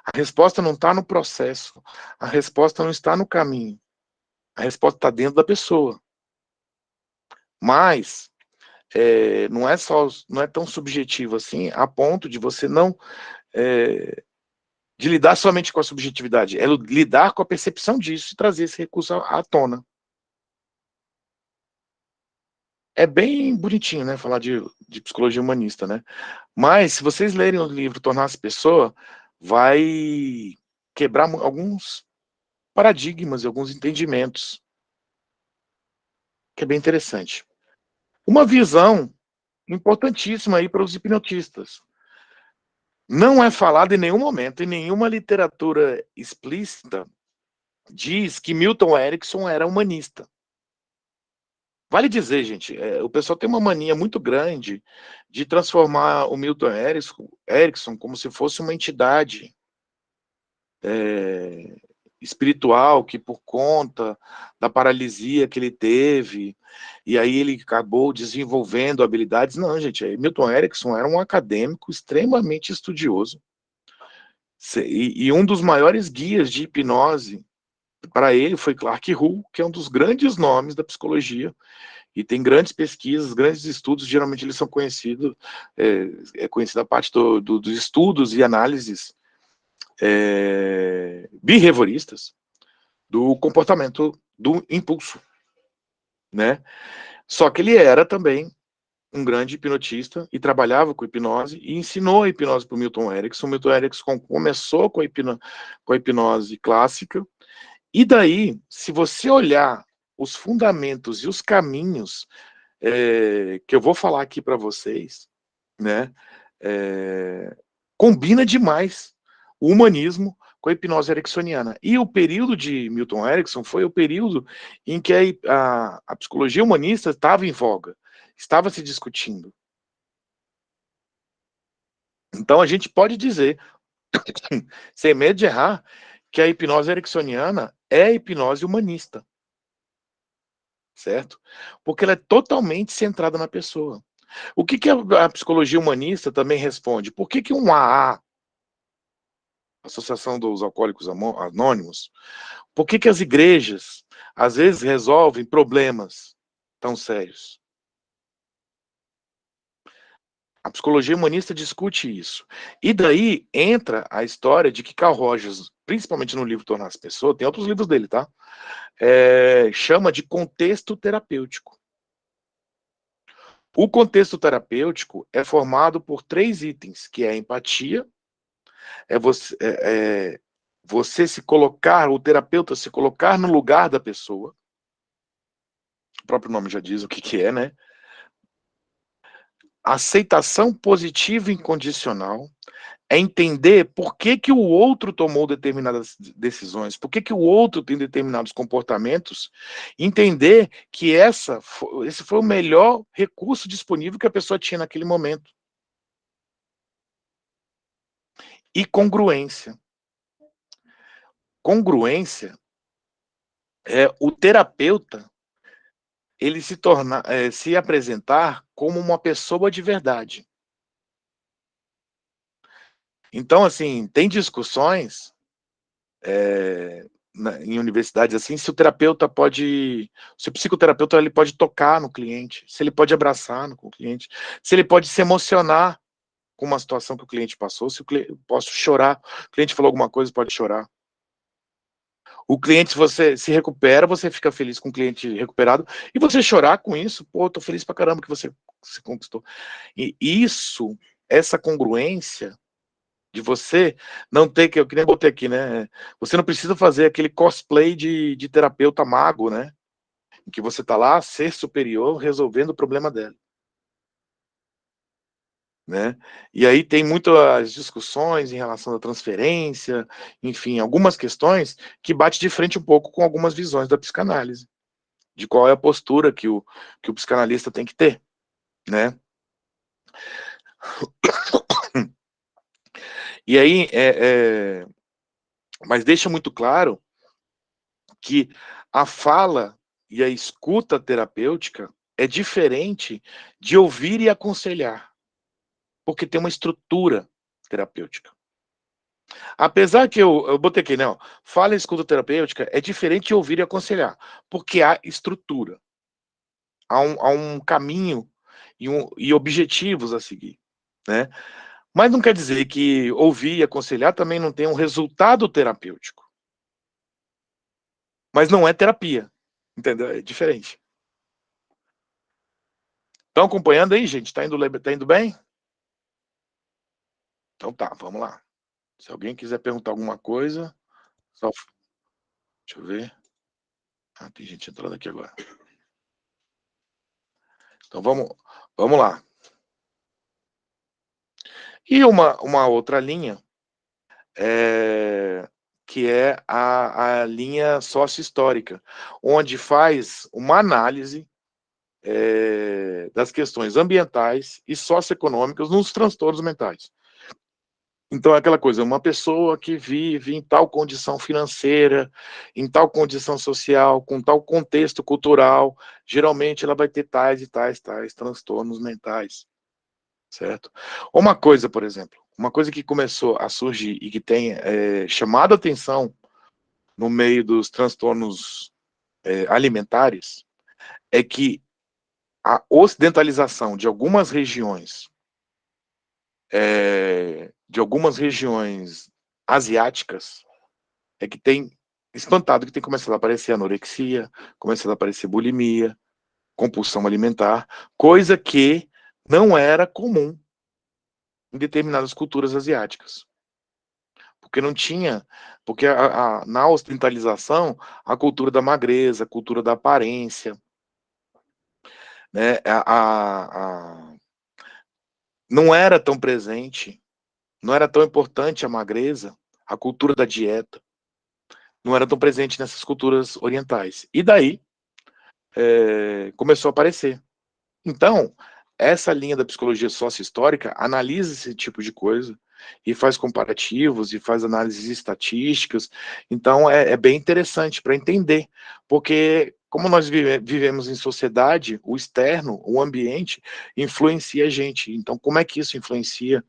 A resposta não está no processo. A resposta não está no caminho. A resposta está dentro da pessoa. Mas não é tão subjetivo assim, a ponto de você não de lidar somente com a subjetividade, é lidar com a percepção disso e trazer esse recurso à tona. É bem bonitinho, né, falar de psicologia humanista, né? Mas se vocês lerem o livro Tornar-se Pessoa, vai quebrar alguns paradigmas e alguns entendimentos, que é bem interessante. Uma visão importantíssima aí para os hipnotistas. Não é falado em nenhum momento, em nenhuma literatura explícita, diz que Milton Erickson era humanista. Vale dizer, gente, o pessoal tem uma mania muito grande de transformar o Milton Erickson como se fosse uma entidade espiritual que, por conta da paralisia que ele teve, e aí ele acabou desenvolvendo habilidades. Não, gente, Milton Erickson era um acadêmico extremamente estudioso e um dos maiores guias de hipnose para ele foi Clark Hull, que é um dos grandes nomes da psicologia, e tem grandes pesquisas, grandes estudos, geralmente eles são conhecidos, conhecida a parte dos estudos e análises behavioristas do comportamento do impulso, né? Só que ele era também um grande hipnotista e trabalhava com hipnose e ensinou a hipnose para o Milton Erickson. O Milton Erickson começou com a hipnose clássica, e daí, se você olhar os fundamentos e os caminhos que eu vou falar aqui para vocês, né, combina demais o humanismo com a hipnose ericksoniana. E o período de Milton Erickson foi o período em que a psicologia humanista estava em voga, estava se discutindo. Então a gente pode dizer, sem medo de errar, que a hipnose ericksoniana é a hipnose humanista, certo? Porque ela é totalmente centrada na pessoa. O que a psicologia humanista também responde? Por que um AA, Associação dos Alcoólicos Anônimos, por que as igrejas, às vezes, resolvem problemas tão sérios? A psicologia humanista discute isso. E daí entra a história de que Carl Rogers, principalmente no livro Tornar-se Pessoa, tem outros livros dele, tá? Chama de contexto terapêutico. O contexto terapêutico é formado por 3 itens, que é a empatia, você se colocar, o terapeuta se colocar no lugar da pessoa, o próprio nome já diz o que é, né? Aceitação positiva e incondicional, é entender por que o outro tomou determinadas decisões, por que o outro tem determinados comportamentos, entender que esse foi o melhor recurso disponível que a pessoa tinha naquele momento. E congruência. Congruência é o terapeuta ele se apresentar como uma pessoa de verdade. Então, assim, tem discussões em universidades assim, se o psicoterapeuta ele pode tocar no cliente, se ele pode abraçar com o cliente, se ele pode se emocionar com uma situação que o cliente passou, se o cliente posso chorar, o cliente falou alguma coisa, pode chorar. O cliente, se você se recupera, você fica feliz com o cliente recuperado, e você chorar com isso, pô, tô feliz pra caramba que você se conquistou. E isso, essa congruência de você não ter que, eu que nem botei aqui, né? Você não precisa fazer aquele cosplay de terapeuta mago, né? Em que você tá lá, ser superior, resolvendo o problema dela. Né? E aí tem muitas discussões em relação à transferência, enfim, algumas questões que bate de frente um pouco com algumas visões da psicanálise, de qual é a postura que o psicanalista tem que ter, né? E aí, mas deixa muito claro que a fala e a escuta terapêutica é diferente de ouvir e aconselhar, porque tem uma estrutura terapêutica. Apesar que eu botei aqui, né, ó, fala e escuta terapêutica é diferente de ouvir e aconselhar, porque há estrutura, há um caminho e objetivos a seguir, né? Mas não quer dizer que ouvir e aconselhar também não tem um resultado terapêutico. Mas não é terapia, entendeu? É diferente. Estão acompanhando aí, gente? Tá indo bem? Então tá, vamos lá. Se alguém quiser perguntar alguma coisa, só... Deixa eu ver. Ah, tem gente entrando aqui agora. Então vamos lá. E uma outra linha, que é a linha sócio-histórica, onde faz uma análise das questões ambientais e socioeconômicas nos transtornos mentais. Então é aquela coisa, uma pessoa que vive em tal condição financeira, em tal condição social, com tal contexto cultural, geralmente ela vai ter tais e tais transtornos mentais, certo? Uma coisa, por exemplo, uma coisa que começou a surgir e que tem chamado a atenção no meio dos transtornos alimentares é que a ocidentalização de algumas regiões asiáticas é que tem espantado que tem começado a aparecer anorexia, começado a aparecer bulimia, compulsão alimentar, coisa que não era comum em determinadas culturas asiáticas. Porque não tinha, porque na ocidentalização, a cultura da magreza, a cultura da aparência, né, não era tão presente, não era tão importante a magreza, a cultura da dieta, não era tão presente nessas culturas orientais. E daí começou a aparecer. Então, essa linha da psicologia sócio-histórica analisa esse tipo de coisa e faz comparativos e faz análises estatísticas. Então, é bem interessante para entender, porque como nós vivemos em sociedade, o externo, o ambiente, influencia a gente. Então, como é que isso influencia?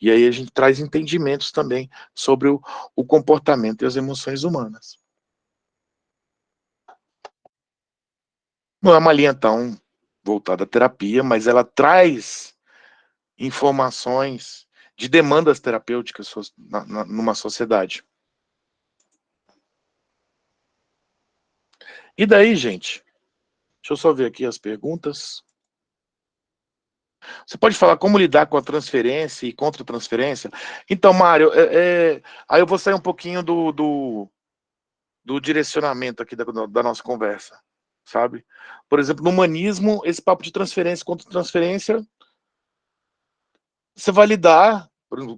E aí a gente traz entendimentos também sobre o comportamento e as emoções humanas. Não é uma linha tão voltada à terapia, mas ela traz informações de demandas terapêuticas numa sociedade. E daí, gente, deixa eu só ver aqui as perguntas. Você pode falar como lidar com a transferência e contra-transferência? Então, Mário, aí eu vou sair um pouquinho do direcionamento aqui da nossa conversa, sabe? Por exemplo, no humanismo, esse papo de transferência e contra-transferência, você vai lidar,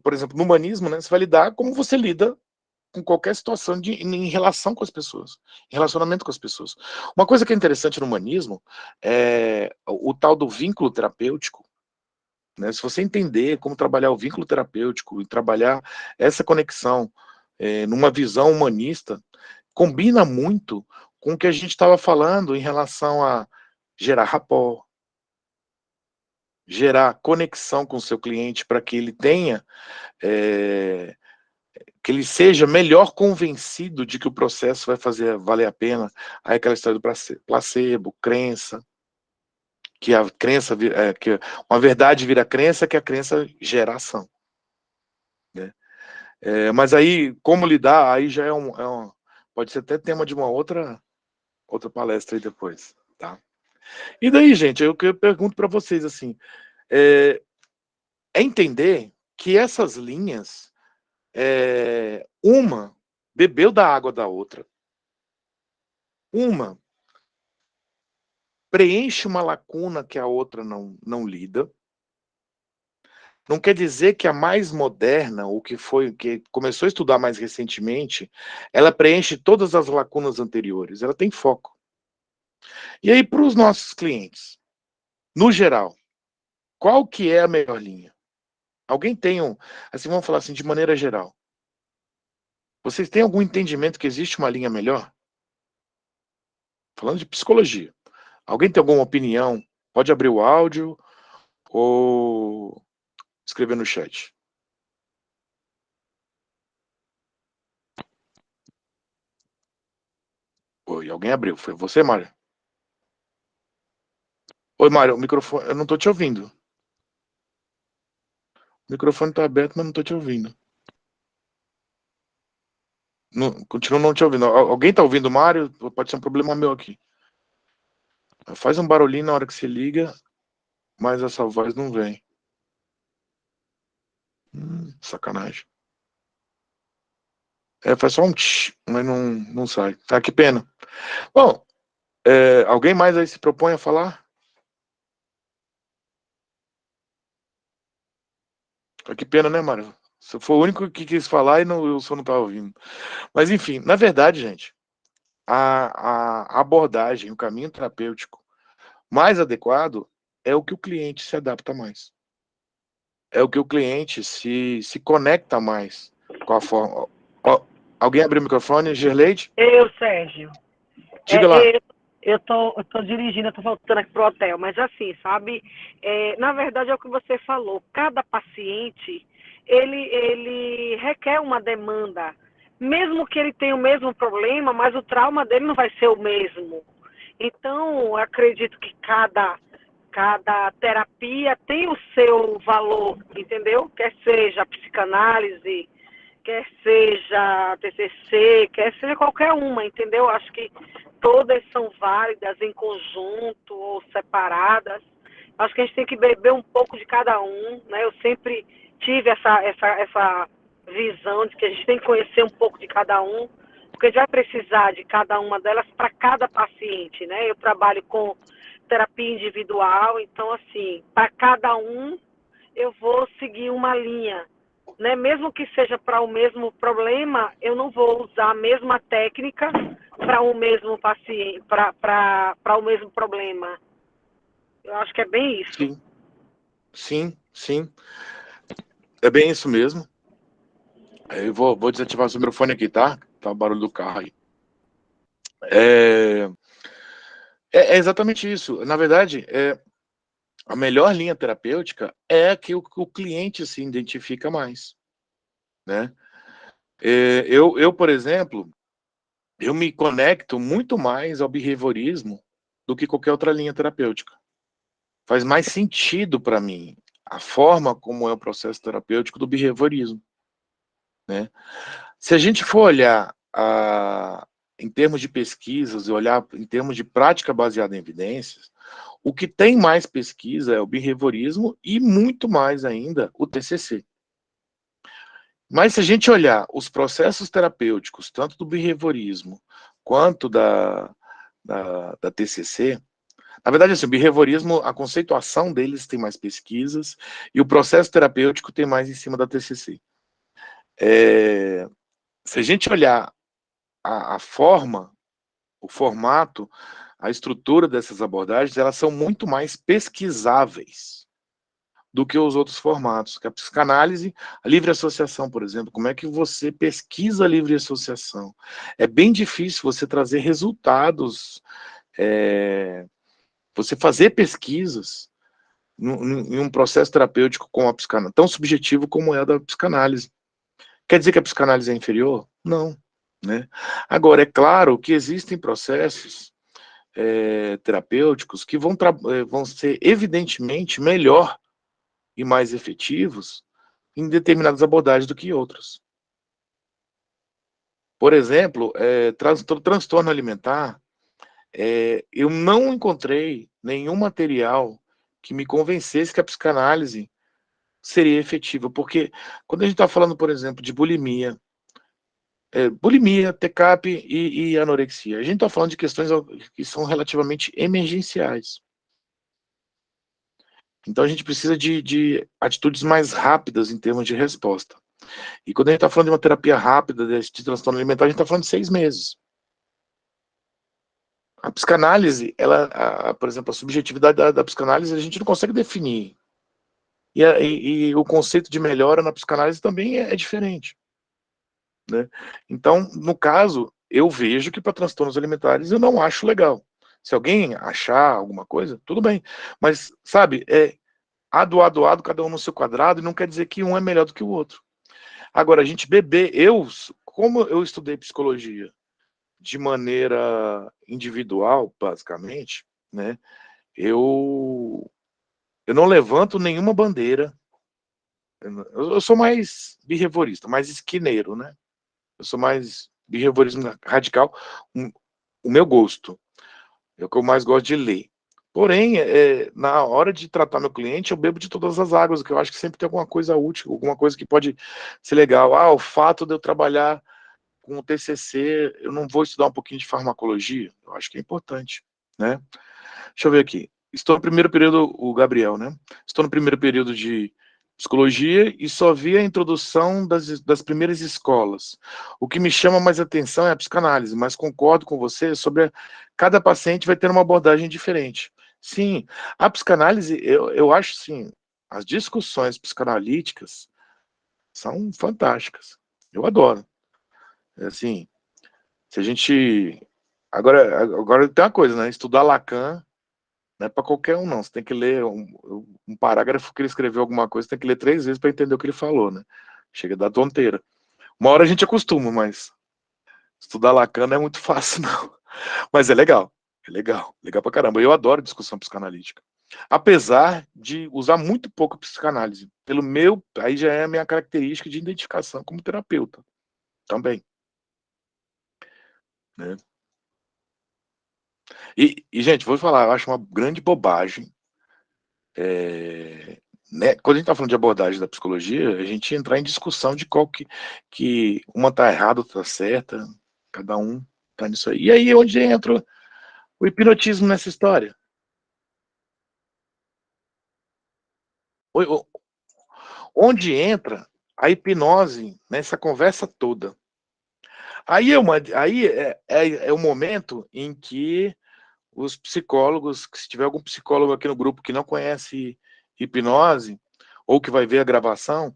por exemplo, no humanismo, né, você vai lidar como você lida com qualquer situação em relação com as pessoas, em relacionamento com as pessoas. Uma coisa que é interessante no humanismo é o tal do vínculo terapêutico, né? Se você entender como trabalhar o vínculo terapêutico e trabalhar essa conexão numa visão humanista, combina muito com o que a gente estava falando em relação a gerar rapport, gerar conexão com o seu cliente para que ele tenha que ele seja melhor convencido de que o processo vai fazer valer a pena. Aí aquela história do placebo, crença, que a crença, que uma verdade vira crença, que a crença gera ação. Né? Mas aí, como lidar, aí já pode ser até tema de uma outra palestra aí depois. Tá? E daí, gente, eu pergunto para vocês assim, é entender que essas linhas, uma bebeu da água da outra, uma preenche uma lacuna que a outra não lida. Não quer dizer que a mais moderna, ou que começou a estudar mais recentemente, ela preenche todas as lacunas anteriores, ela tem foco. E aí, para os nossos clientes, no geral, qual que é a melhor linha? Alguém tem assim, vamos falar assim, de maneira geral. Vocês têm algum entendimento que existe uma linha melhor? Falando de psicologia. Alguém tem alguma opinião? Pode abrir o áudio ou escrever no chat. Oi, alguém abriu. Foi você, Mário? Oi, Mário, o microfone. Eu não tô te ouvindo. O microfone tá aberto, mas não tô te ouvindo. Não, continuo não te ouvindo. Alguém tá ouvindo o Mário? Pode ser um problema meu aqui. Faz um barulhinho na hora que se liga, mas essa voz não vem. Sacanagem. Faz só um tch, mas não sai. Tá, que pena. Bom, alguém mais aí se propõe a falar? Que pena, né, Mário? Você foi o único que quis falar e eu só não tava ouvindo. Mas, enfim, na verdade, gente, a abordagem, o caminho terapêutico mais adequado é o que o cliente se adapta mais. É o que o cliente se conecta mais com a forma. Alguém abriu o microfone? Gerleide? Eu, Sérgio. Diga lá. Eu tô dirigindo, eu tô voltando aqui pro hotel, mas assim, sabe? Na verdade é o que você falou. Cada paciente, ele requer uma demanda mesmo que ele tenha o mesmo problema, mas o trauma dele não vai ser o mesmo. Então, eu acredito que cada terapia tem o seu valor, entendeu? Quer seja a psicanálise, quer seja a TCC, quer seja qualquer uma, entendeu? Acho que todas são válidas em conjunto ou separadas. Acho que a gente tem que beber um pouco de cada um, né? Eu sempre tive essa visão de que a gente tem que conhecer um pouco de cada um, porque a gente vai precisar de cada uma delas para cada paciente, né? Eu trabalho com terapia individual, então, assim, para cada um eu vou seguir uma linha, né? Mesmo que seja para o mesmo problema, eu não vou usar a mesma técnica para o mesmo paciente, para o mesmo problema. Eu acho que é bem isso. Sim, sim, sim. É bem isso mesmo. Eu vou desativar o seu microfone aqui, tá? Tá o barulho do carro aí. É, é exatamente isso. Na verdade, a melhor linha terapêutica é a que o cliente se identifica mais, né? Por exemplo, eu me conecto muito mais ao behaviorismo do que qualquer outra linha terapêutica. Faz mais sentido para mim a forma como é o processo terapêutico do behaviorismo, né? Se a gente for olhar em termos de pesquisas e olhar em termos de prática baseada em evidências, o que tem mais pesquisa é o behaviorismo e muito mais ainda o TCC. Mas se a gente olhar os processos terapêuticos, tanto do behaviorismo quanto da TCC, na verdade, assim, o behaviorismo, a conceituação deles tem mais pesquisas e o processo terapêutico tem mais em cima da TCC. Se a gente olhar a forma, o formato, a estrutura dessas abordagens, elas são muito mais pesquisáveis do que os outros formatos. Que a psicanálise, a livre associação, por exemplo, como é que você pesquisa a livre associação? É bem difícil você trazer resultados, você fazer pesquisas em um processo terapêutico com a psicanálise, tão subjetivo como é a da psicanálise. Quer dizer que a psicanálise é inferior? Não. Né? Agora, é claro que existem processos terapêuticos que vão ser evidentemente melhor e mais efetivos em determinadas abordagens do que outras. Por exemplo, transtorno alimentar, eu não encontrei nenhum material que me convencesse que a psicanálise seria efetiva, porque quando a gente está falando, por exemplo, de bulimia, TCAP e anorexia, a gente está falando de questões que são relativamente emergenciais. Então a gente precisa de atitudes mais rápidas em termos de resposta. E quando a gente está falando de uma terapia rápida de transtorno alimentar, a gente está falando de 6 meses. A psicanálise, por exemplo, a subjetividade da psicanálise, a gente não consegue definir. E o conceito de melhora na psicanálise também é diferente. Né? Então, no caso, eu vejo que para transtornos alimentares eu não acho legal. Se alguém achar alguma coisa, tudo bem. Mas, sabe, ado, cada um no seu quadrado, e não quer dizer que um é melhor do que o outro. Agora, a gente como eu estudei psicologia de maneira individual, basicamente, né, eu, eu não levanto nenhuma bandeira. Eu sou mais behaviorista, mais esquineiro, né? Eu sou mais behaviorismo radical, o meu gosto. É o que eu mais gosto de ler. Porém, na hora de tratar meu cliente, eu bebo de todas as águas, que eu acho que sempre tem alguma coisa útil, alguma coisa que pode ser legal. O fato de eu trabalhar com o TCC, eu não vou estudar um pouquinho de farmacologia? Eu acho que é importante, né? Deixa eu ver aqui. Estou no primeiro período, o Gabriel, né? Estou no primeiro período de psicologia e só vi a introdução das primeiras escolas. O que me chama mais atenção é a psicanálise, mas concordo com você sobre cada paciente vai ter uma abordagem diferente. Sim, a psicanálise, eu acho sim, as discussões psicanalíticas são fantásticas. Eu adoro. Assim, se a gente. Agora tem uma coisa, né? Estudar Lacan não é para qualquer um, não. Você tem que ler um parágrafo que ele escreveu alguma coisa, tem que ler 3 vezes para entender o que ele falou, né? Chega da tonteira. Uma hora a gente acostuma, mas estudar Lacan não é muito fácil, não. Mas é legal. É legal. Legal pra caramba. Eu adoro discussão psicanalítica. Apesar de usar muito pouco psicanálise. Pelo meu, aí já é a minha característica de identificação como terapeuta. Também. Né? Gente, vou falar, eu acho uma grande bobagem. Né? Quando a gente está falando de abordagem da psicologia, a gente entrar em discussão de qual que uma está errada, outra está certa, cada um está nisso aí. E aí é onde entra o hipnotismo nessa história. Onde entra a hipnose nessa conversa toda. Aí é o momento em que os psicólogos, se tiver algum psicólogo aqui no grupo que não conhece hipnose, ou que vai ver a gravação,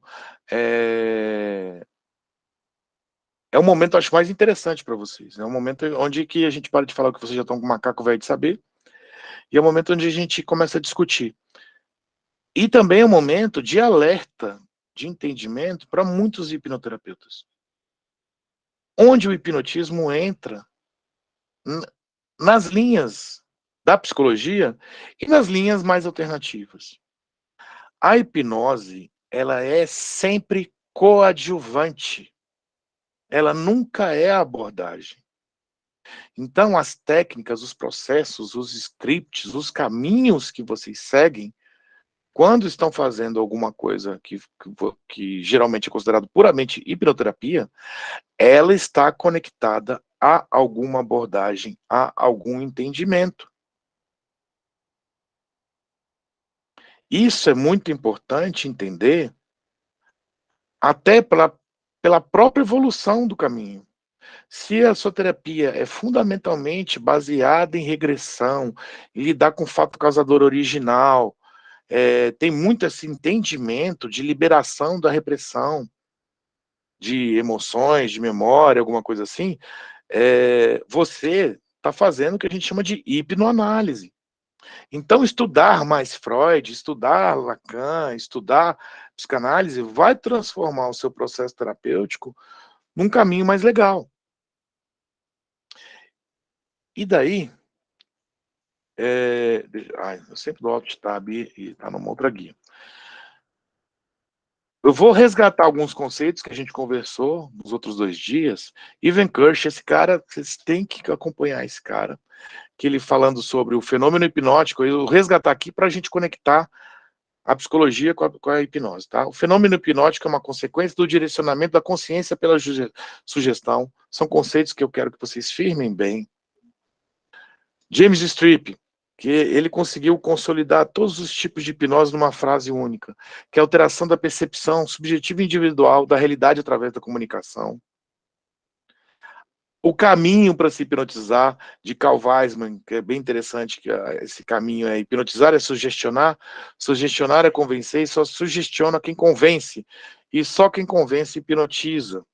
é o momento, acho, mais interessante para vocês. É um momento onde que a gente para de falar que vocês já estão com o macaco velho de saber, e é o momento onde a gente começa a discutir. E também é um momento de alerta, de entendimento para muitos hipnoterapeutas. Onde o hipnotismo entra nas linhas da psicologia e nas linhas mais alternativas. A hipnose, ela é sempre coadjuvante. Ela nunca é a abordagem. Então, as técnicas, os processos, os scripts, os caminhos que vocês seguem, quando estão fazendo alguma coisa que geralmente é considerado puramente hipnoterapia, ela está conectada a alguma abordagem, a algum entendimento. Isso é muito importante entender, até pela própria evolução do caminho. Se a sua terapia é fundamentalmente baseada em regressão, em lidar com o fato causador original, tem muito esse entendimento de liberação da repressão, de emoções, de memória, alguma coisa assim, você está fazendo o que a gente chama de hipnoanálise. Então, estudar mais Freud, estudar Lacan, estudar psicanálise, vai transformar o seu processo terapêutico num caminho mais legal. E daí, eu sempre dou Alt-Tab e está numa outra guia. Eu vou resgatar alguns conceitos que a gente conversou nos outros 2 dias. Ivan Kirsch, esse cara, vocês têm que acompanhar esse cara, que ele falando sobre o fenômeno hipnótico, eu vou resgatar aqui para a gente conectar a psicologia com a hipnose, tá? O fenômeno hipnótico é uma consequência do direcionamento da consciência pela sugestão. São conceitos que eu quero que vocês firmem bem. James Streep, que ele conseguiu consolidar todos os tipos de hipnose numa frase única, que é a alteração da percepção subjetiva e individual da realidade através da comunicação. O caminho para se hipnotizar, de Carl Weisman, que é bem interessante, que esse caminho é hipnotizar é sugestionar é convencer, e só sugestiona quem convence, e só quem convence hipnotiza.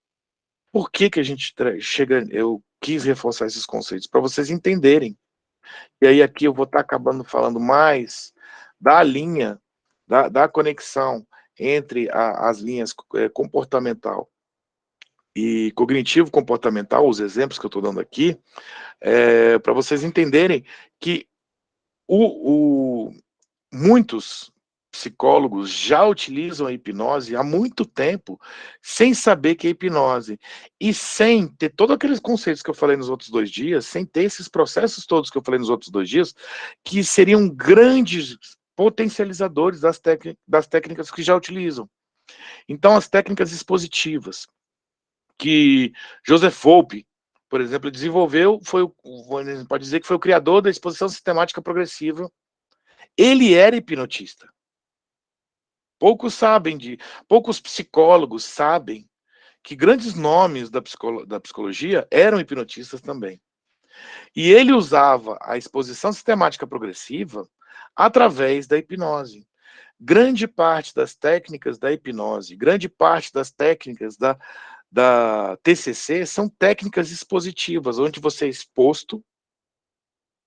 Por que a gente eu quis reforçar esses conceitos? Para vocês entenderem. E aí aqui eu vou estar acabando falando mais da linha, da conexão entre as linhas comportamental e cognitivo-comportamental, os exemplos que eu estou dando aqui, para vocês entenderem que muitos psicólogos já utilizam a hipnose há muito tempo, sem saber que é hipnose, e sem ter todos aqueles conceitos que eu falei nos outros 2 dias, sem ter esses processos todos que eu falei nos outros 2 dias, que seriam grandes potencializadores das técnicas que já utilizam. Então, as técnicas expositivas, que Joseph Volpe, por exemplo, desenvolveu, pode dizer que foi o criador da exposição sistemática progressiva. Ele era hipnotista. Poucos psicólogos sabem que grandes nomes da psicologia eram hipnotistas também. E ele usava a exposição sistemática progressiva através da hipnose. Grande parte das técnicas da hipnose, grande parte das técnicas da TCC são técnicas expositivas, onde você é exposto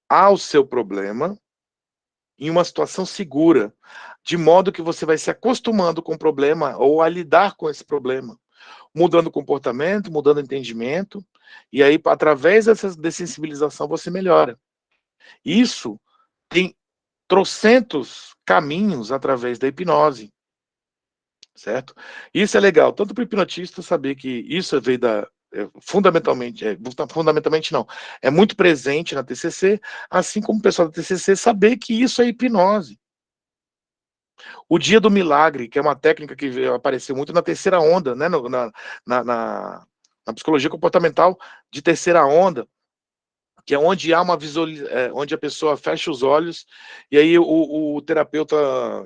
ao seu problema em uma situação segura, de modo que você vai se acostumando com o problema ou a lidar com esse problema. mudando o comportamento, mudando o entendimento, e aí, através dessa dessensibilização, você melhora. Isso tem trocentos caminhos através da hipnose, certo? Isso é legal, tanto para o hipnotista saber que isso veio fundamentalmente, fundamentalmente não, é muito presente na TCC, assim como o pessoal da TCC saber que isso é hipnose. O dia do milagre, que é uma técnica que apareceu muito na terceira onda, né, na psicologia comportamental de terceira onda, que é onde há onde a pessoa fecha os olhos e aí o terapeuta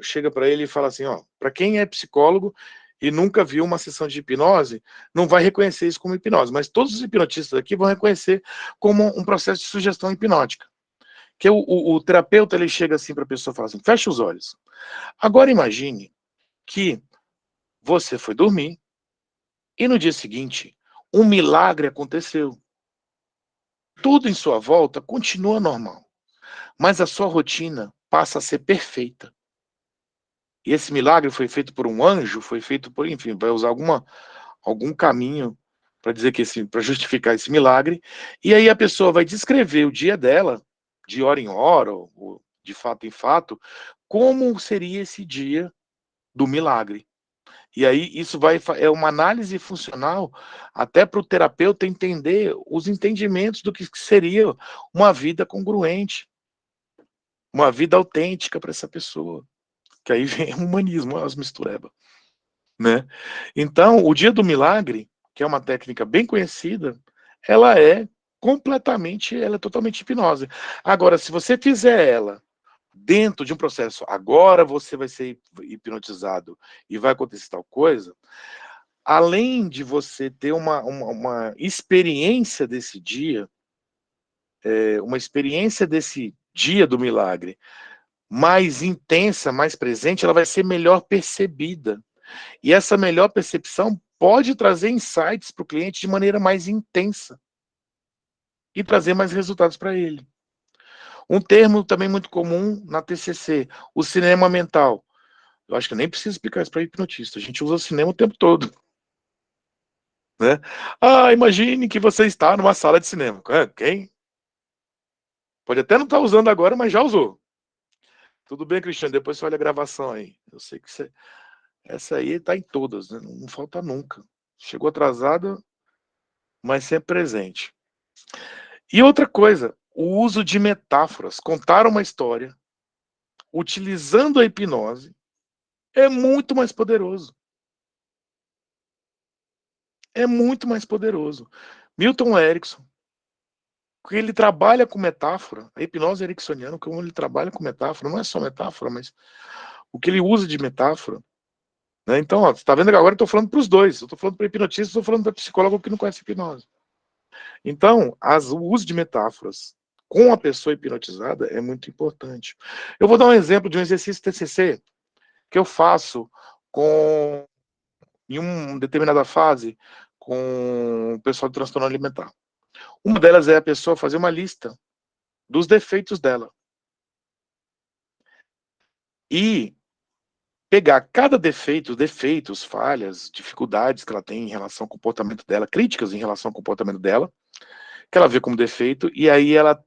chega para ele e fala assim, ó, para quem é psicólogo e nunca viu uma sessão de hipnose, não vai reconhecer isso como hipnose, mas todos os hipnotistas aqui vão reconhecer como um processo de sugestão hipnótica. Que o terapeuta ele chega assim para a pessoa e fala assim, fecha os olhos. Agora imagine que você foi dormir e no dia seguinte um milagre aconteceu. Tudo em sua volta continua normal, mas a sua rotina passa a ser perfeita. E esse milagre foi feito por um anjo, foi feito por, enfim, vai usar algum caminho para dizer que para justificar esse milagre. E aí a pessoa vai descrever o dia dela, de hora em hora, ou de fato em fato, como seria esse dia do milagre. E aí isso é uma análise funcional até para o terapeuta entender os entendimentos do que seria uma vida congruente, uma vida autêntica para essa pessoa. Que aí vem o humanismo, as misturebas, né? Então, o dia do milagre, que é uma técnica bem conhecida, ela é totalmente hipnose. Agora, se você fizer ela dentro de um processo, agora você vai ser hipnotizado e vai acontecer tal coisa, além de você ter uma experiência desse dia, uma experiência desse dia do milagre mais intensa, mais presente, ela vai ser melhor percebida. E essa melhor percepção pode trazer insights para o cliente de maneira mais intensa e trazer mais resultados para ele. Um termo também muito comum na TCC, o cinema mental. Eu acho que eu nem preciso explicar isso para hipnotista, a gente usa o cinema o tempo todo. Né? Ah, imagine que você está numa sala de cinema. Quem? Pode até não estar usando agora, mas já usou. Tudo bem, Cristiano, depois você olha a gravação aí. Eu sei que essa aí está em todas, né? Não falta nunca. Chegou atrasada, mas sempre presente. E outra coisa, o uso de metáforas, contar uma história, utilizando a hipnose, é muito mais poderoso. É muito mais poderoso. Milton Erickson, que ele trabalha com metáfora, a hipnose ericksoniana, como ele trabalha com metáfora, não é só metáfora, mas o que ele usa de metáfora. Né? Então, ó, você tá vendo que agora eu estou falando para os dois, eu estou falando para o hipnotista, estou falando para o psicólogo que não conhece hipnose. Então, o uso de metáforas com a pessoa hipnotizada é muito importante. Eu vou dar um exemplo de um exercício TCC que eu faço em uma determinada fase com o pessoal de transtorno alimentar. Uma delas é a pessoa fazer uma lista dos defeitos dela e pegar cada defeitos, falhas, dificuldades que ela tem em relação ao comportamento dela, críticas em relação ao comportamento dela, que ela vê como defeito, e aí ela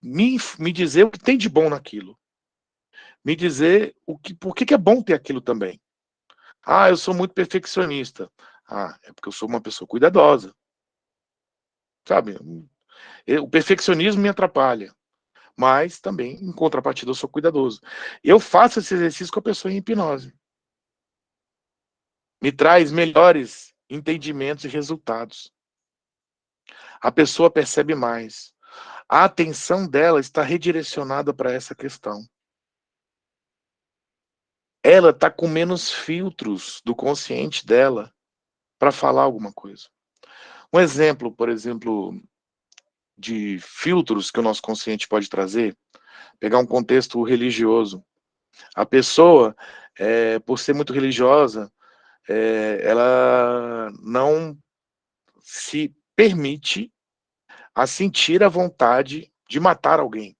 me dizer o que tem de bom naquilo. Me dizer por que é bom ter aquilo também. Ah, eu sou muito perfeccionista. Ah, é porque eu sou uma pessoa cuidadosa. Sabe? O perfeccionismo me atrapalha. Mas também, em contrapartida, eu sou cuidadoso. Eu faço esse exercício com a pessoa em hipnose. Me traz melhores entendimentos e resultados. A pessoa percebe mais. A atenção dela está redirecionada para essa questão. Ela está com menos filtros do consciente dela para falar alguma coisa. Um exemplo, por exemplo, de filtros que o nosso consciente pode trazer, pegar um contexto religioso. A pessoa, por ser muito religiosa, ela não se permite a sentir a vontade de matar alguém.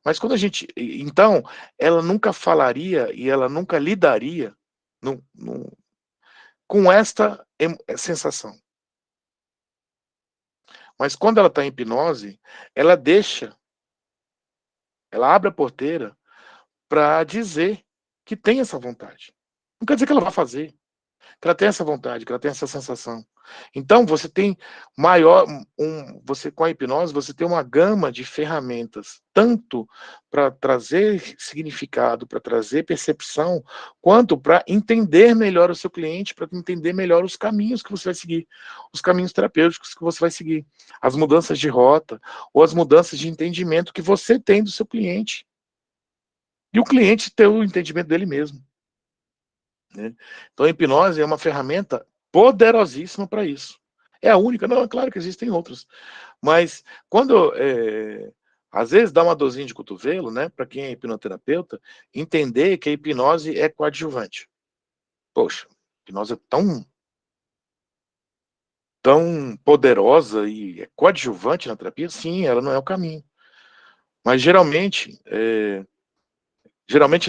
Mas quando a gente... Então, ela nunca falaria e ela nunca lidaria, não, com esta sensação. Mas quando ela está em hipnose, ela abre a porteira para dizer que tem essa vontade. Não quer dizer que ela vai fazer, que ela tem essa vontade, que ela tem essa sensação. Então, você tem você com a hipnose, você tem uma gama de ferramentas, tanto para trazer significado, para trazer percepção, quanto para entender melhor o seu cliente, para entender melhor os caminhos que você vai seguir, os caminhos terapêuticos que você vai seguir, as mudanças de rota, ou as mudanças de entendimento que você tem do seu cliente. E o cliente ter o entendimento dele mesmo, né? Então, a hipnose é uma ferramenta poderosíssima para isso. É a única? Não, é claro que existem outras. Mas quando, às vezes, dá uma dorzinha de cotovelo, né, para quem é hipnoterapeuta, entender que a hipnose é coadjuvante. Poxa, a hipnose é tão poderosa e é coadjuvante na terapia? Sim, ela não é o caminho. Mas geralmente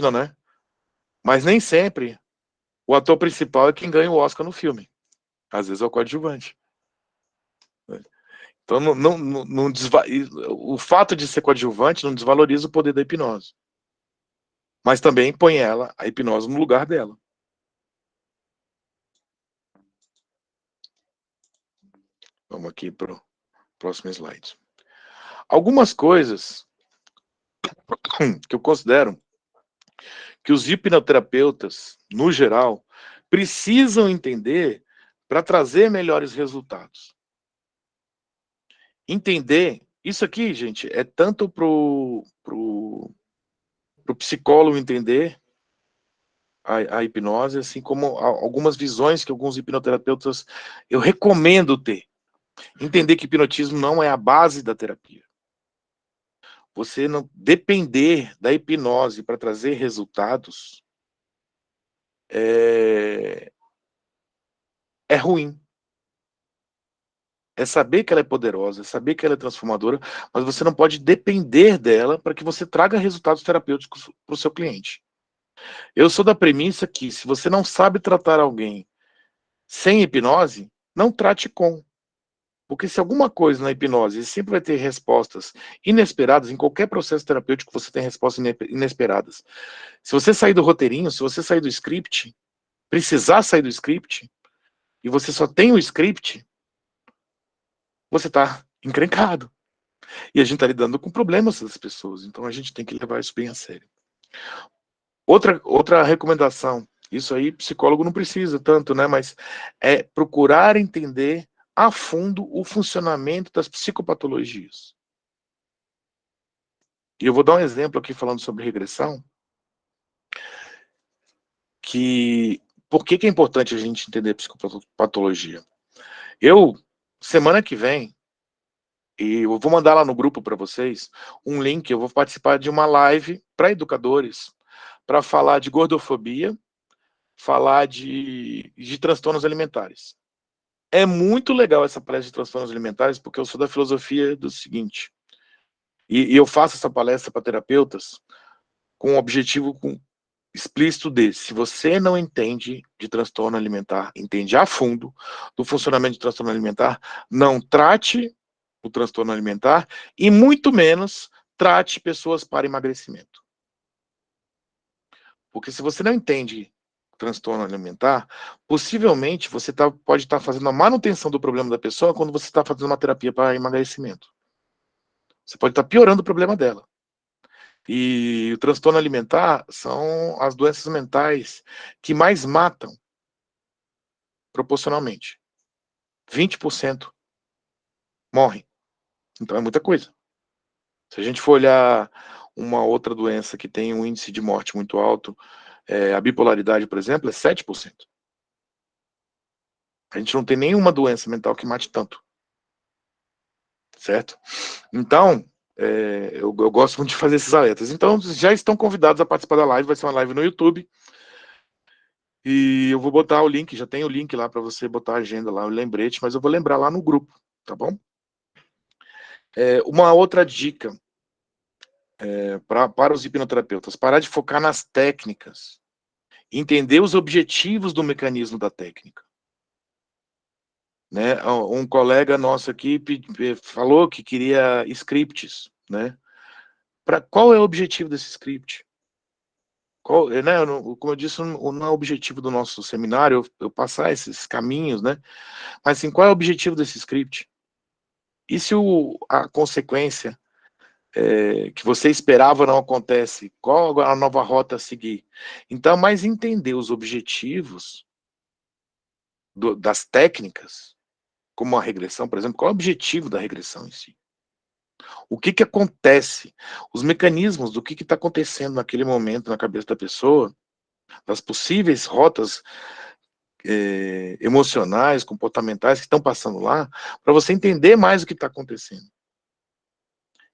não, né? Mas nem sempre o ator principal é quem ganha o Oscar no filme. Às vezes é o coadjuvante. Então, o fato de ser coadjuvante não desvaloriza o poder da hipnose. Mas também põe a hipnose, no lugar dela. Vamos aqui para o próximo slide. Algumas coisas que eu considero que os hipnoterapeutas, no geral, precisam entender para trazer melhores resultados. Entender, isso aqui, gente, é tanto pro psicólogo entender a hipnose, assim como algumas visões que alguns hipnoterapeutas eu recomendo ter. Entender que hipnotismo não é a base da terapia. Você não depender da hipnose para trazer resultados é ruim. É saber que ela é poderosa, é saber que ela é transformadora, mas você não pode depender dela para que você traga resultados terapêuticos para o seu cliente. Eu sou da premissa que, se você não sabe tratar alguém sem hipnose, não trate com. Porque se alguma coisa na hipnose sempre vai ter respostas inesperadas, em qualquer processo terapêutico você tem respostas inesperadas. Se você sair do roteirinho, se você sair do script, precisar sair do script, e você só tem o script, você está encrencado. E a gente está lidando com problemas das pessoas, então a gente tem que levar isso bem a sério. Outra recomendação, isso aí psicólogo não precisa tanto, né? Mas é procurar entender a fundo o funcionamento das psicopatologias. E eu vou dar um exemplo aqui falando sobre regressão, por que é importante a gente entender psicopatologia? Semana que vem, e eu vou mandar lá no grupo para vocês um link, eu vou participar de uma live para educadores, para falar de gordofobia, falar de transtornos alimentares. É muito legal essa palestra de transtornos alimentares, porque eu sou da filosofia do seguinte, e eu faço essa palestra para terapeutas com o objetivo explícito se você não entende de transtorno alimentar, entende a fundo do funcionamento de transtorno alimentar, não trate o transtorno alimentar e muito menos trate pessoas para emagrecimento. Porque se você não entende transtorno alimentar, possivelmente você pode estar fazendo a manutenção do problema da pessoa quando você está fazendo uma terapia para emagrecimento. Você pode estar piorando o problema dela. E o transtorno alimentar são as doenças mentais que mais matam proporcionalmente. 20% morrem. Então é muita coisa. Se a gente for olhar uma outra doença que tem um índice de morte muito alto, a bipolaridade, por exemplo, é 7%. A gente não tem nenhuma doença mental que mate tanto. Certo? Então, eu gosto muito de fazer esses alertas. Então, já estão convidados a participar da live, vai ser uma live no YouTube. E eu vou botar o link, já tem o link lá para você botar a agenda lá, o lembrete, mas eu vou lembrar lá no grupo, tá bom? Uma outra dica para os hipnoterapeutas, parar de focar nas técnicas, entender os objetivos do mecanismo da técnica. né? Um colega nosso aqui falou que queria scripts, né? Qual é o objetivo desse script? Né, como eu disse, não é o objetivo do nosso seminário eu passar esses caminhos, né? Mas assim, qual é o objetivo desse script? E se a consequência que você esperava não acontece? Qual a nova rota a seguir? Então, mais entender os objetivos das técnicas, como a regressão, por exemplo, qual é o objetivo da regressão em si? O que acontece? Os mecanismos do que está acontecendo naquele momento na cabeça da pessoa, das possíveis rotas emocionais, comportamentais que estão passando lá, para você entender mais o que está acontecendo.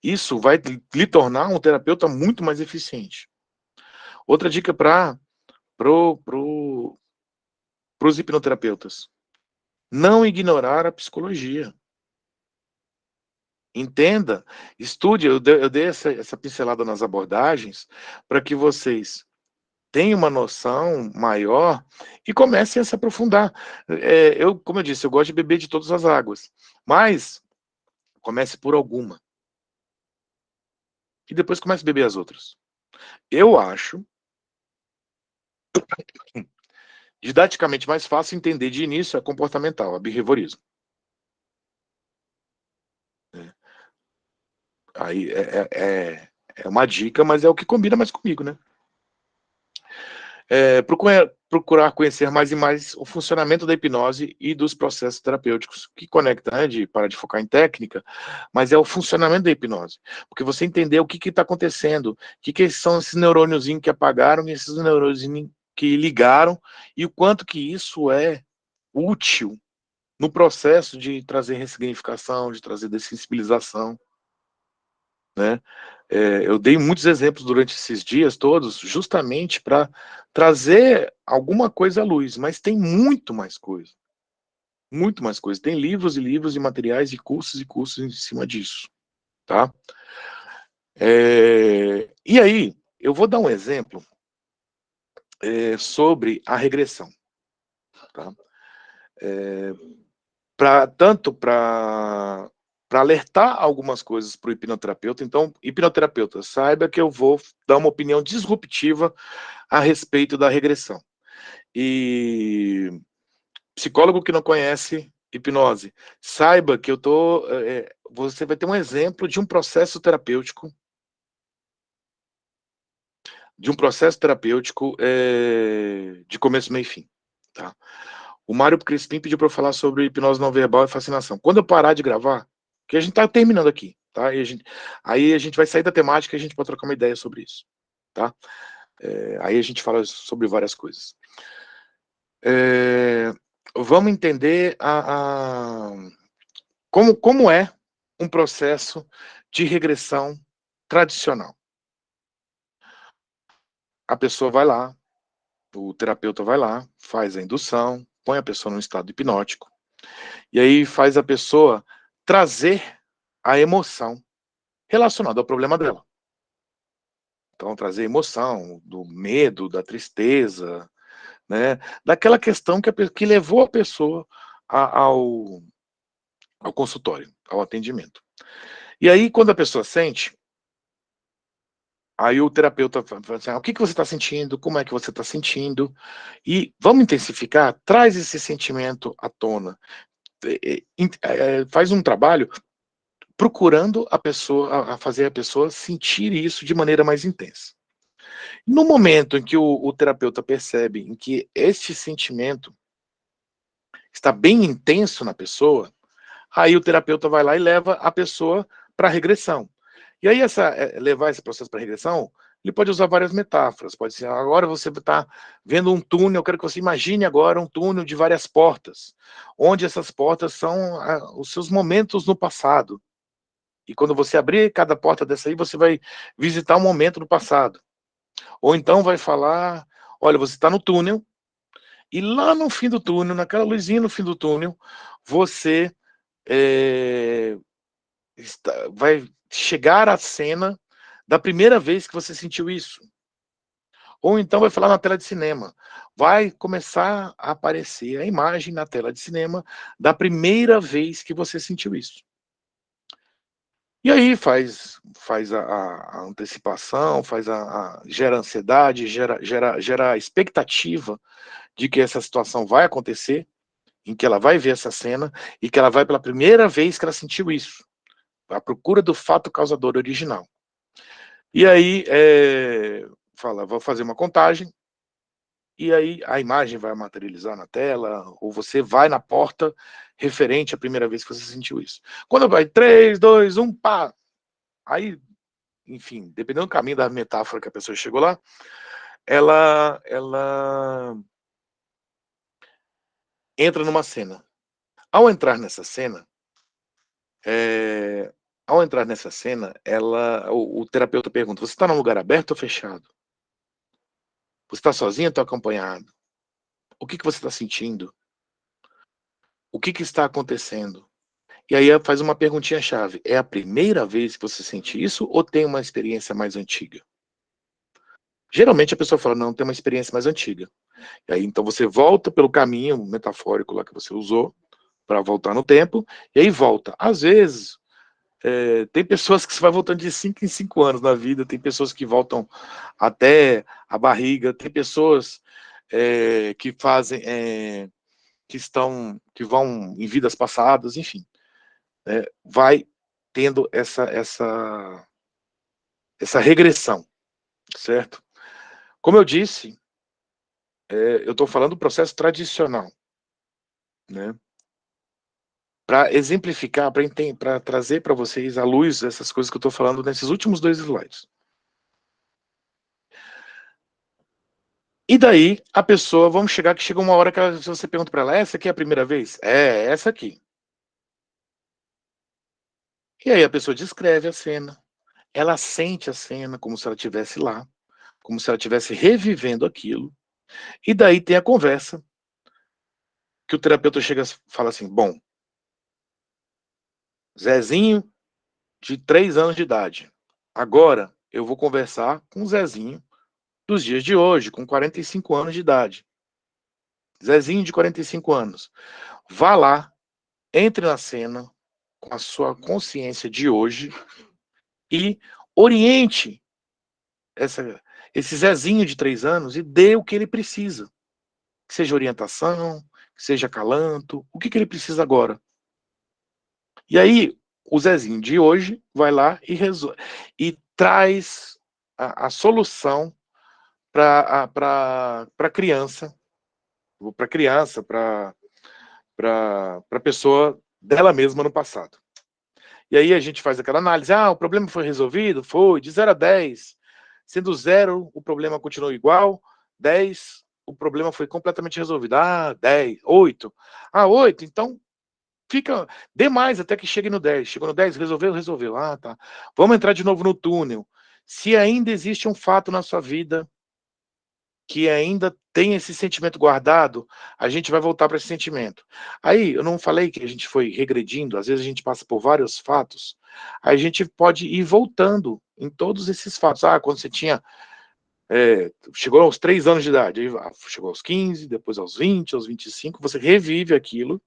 Isso vai lhe tornar um terapeuta muito mais eficiente. Outra dica para os hipnoterapeutas: não ignorar a psicologia. Entenda, estude, eu dei essa pincelada nas abordagens para que vocês tenham uma noção maior e comecem a se aprofundar. Como eu disse, eu gosto de beber de todas as águas, mas comece por alguma. E depois comece a beber as outras. Eu acho didaticamente mais fácil entender de início é comportamental, a behaviorismo. Aí é uma dica, mas é o que combina mais comigo, né? Procurar conhecer mais e mais o funcionamento da hipnose e dos processos terapêuticos, que conecta, né, para de focar em técnica, mas é o funcionamento da hipnose. Porque você entender o que está acontecendo, o que são esses neurônios que apagaram e esses neurônios que ligaram, e o quanto que isso é útil no processo de trazer ressignificação, de trazer dessensibilização, né? Eu dei muitos exemplos durante esses dias todos, justamente para trazer alguma coisa à luz, mas tem muito mais coisa. Muito mais coisa. Tem livros e livros e materiais e cursos em cima disso, tá? E aí, eu vou dar um exemplo sobre a regressão, tá? Tanto para alertar algumas coisas para o hipnoterapeuta. Então, hipnoterapeuta, saiba que eu vou dar uma opinião disruptiva a respeito da regressão. E psicólogo que não conhece hipnose, saiba que você vai ter um exemplo de um processo terapêutico, de começo, meio e fim, tá? O Mário Crispim pediu para eu falar sobre hipnose não verbal e fascinação. Quando eu parar de gravar, que a gente está terminando aqui, tá? Aí a gente vai sair da temática e a gente pode trocar uma ideia sobre isso, tá? Aí a gente fala sobre várias coisas. Vamos entender como é um processo de regressão tradicional. A pessoa vai lá, o terapeuta vai lá, faz a indução, põe a pessoa num estado hipnótico, e aí faz a pessoa trazer a emoção relacionada ao problema dela. Então, trazer emoção do medo, da tristeza, né? Daquela questão que levou a pessoa ao consultório, ao atendimento. E aí, quando a pessoa sente, aí o terapeuta fala assim, o que você está sentindo, como é que você está sentindo, e vamos intensificar, traz esse sentimento à tona, faz um trabalho procurando a fazer a pessoa sentir isso de maneira mais intensa. No momento em que o terapeuta percebe em que este sentimento está bem intenso na pessoa, aí o terapeuta vai lá e leva a pessoa para a regressão. E aí, levar esse processo para a regressão, ele pode usar várias metáforas. Pode ser, agora você está vendo um túnel, eu quero que você imagine agora um túnel de várias portas, onde essas portas são os seus momentos no passado. E quando você abrir cada porta dessa aí, você vai visitar um momento no passado. Ou então vai falar, olha, você está no túnel, e lá no fim do túnel, naquela luzinha no fim do túnel, você vai chegar à cena da primeira vez que você sentiu isso. Ou então vai falar na tela de cinema. Vai começar a aparecer a imagem na tela de cinema da primeira vez que você sentiu isso. E aí faz a antecipação, gera ansiedade, gera expectativa de que essa situação vai acontecer, em que ela vai ver essa cena, e que ela vai pela primeira vez que ela sentiu isso, à procura do fato causador original. E aí, fala, vou fazer uma contagem, e aí a imagem vai materializar na tela, ou você vai na porta referente à primeira vez que você sentiu isso. Quando vai 3, 2, 1, pá! Aí, enfim, dependendo do caminho da metáfora que a pessoa chegou lá, ela entra numa cena. Ao entrar nessa cena, eh, o terapeuta pergunta: "Você está num lugar aberto ou fechado? Você está sozinho ou está acompanhado? O que você está sentindo? O que está acontecendo?" E aí ela faz uma perguntinha-chave: "É a primeira vez que você sente isso ou tem uma experiência mais antiga?" Geralmente a pessoa fala: "Não, tem uma experiência mais antiga." E aí então você volta pelo caminho metafórico lá que você usou, para voltar no tempo, e aí volta. Às vezes, tem pessoas que você vai voltando de 5 em 5 anos na vida, tem pessoas que voltam até a barriga, tem pessoas que fazem, que vão em vidas passadas, enfim, vai tendo essa regressão, certo? Como eu disse, eu estou falando do processo tradicional, né? Para exemplificar, para trazer para vocês à luz essas coisas que eu estou falando nesses últimos 2 slides. E daí, a pessoa, vamos chegar que chega uma hora que você pergunta para ela: "Essa aqui é a primeira vez?" "É, essa aqui." E aí a pessoa descreve a cena, ela sente a cena como se ela estivesse lá, como se ela estivesse revivendo aquilo, e daí tem a conversa, que o terapeuta chega fala assim: "Bom, Zezinho de 3 anos de idade, agora eu vou conversar com o Zezinho dos dias de hoje, com 45 anos de idade. Zezinho de 45 anos, vá lá, entre na cena com a sua consciência de hoje e oriente essa esse Zezinho de 3 anos e dê o que ele precisa, que seja orientação, que seja acalanto, o que ele precisa agora." E aí, o Zezinho de hoje vai lá e traz a solução para a criança, para pessoa dela mesma no passado. E aí a gente faz aquela análise: "Ah, o problema foi resolvido?" "Foi, de 0 a 10, sendo 0 o problema continuou igual, 10 o problema foi completamente resolvido." "Ah, 10, 8. Ah, 8, então dê mais até que chegue no 10. Chegou no 10, resolveu? Resolveu. Ah, tá. Vamos entrar de novo no túnel. Se ainda existe um fato na sua vida que ainda tem esse sentimento guardado, a gente vai voltar para esse sentimento." Aí, eu não falei que a gente foi regredindo, às vezes a gente passa por vários fatos, a gente pode ir voltando em todos esses fatos. Ah, quando você tinha, chegou aos 3 anos de idade, aí chegou aos 15, depois aos 20, aos 25, você revive aquilo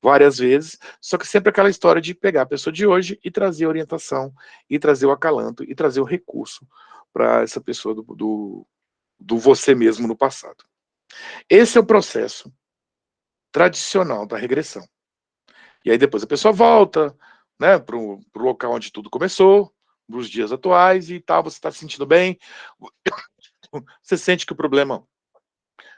várias vezes, só que sempre aquela história de pegar a pessoa de hoje e trazer a orientação, e trazer o acalanto, e trazer o recurso para essa pessoa do você mesmo no passado. Esse é o processo tradicional da regressão. E aí depois a pessoa volta, né, para o local onde tudo começou, para os dias atuais e tal, você está se sentindo bem, você sente que o problema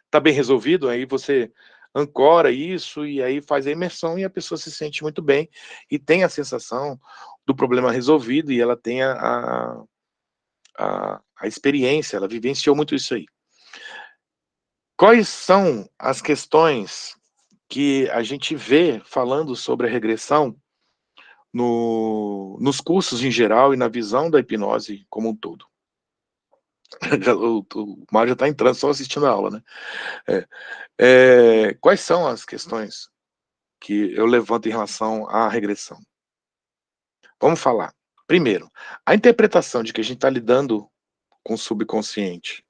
está bem resolvido, aí você ancora isso e aí faz a imersão e a pessoa se sente muito bem e tem a sensação do problema resolvido e ela tem a experiência, ela vivenciou muito isso aí. Quais são as questões que a gente vê falando sobre a regressão nos cursos em geral e na visão da hipnose como um todo? O Mário já está entrando só assistindo a aula, né? Quais são as questões que eu levanto em relação à regressão? Vamos falar. Primeiro, a interpretação de que a gente está lidando com o subconsciente,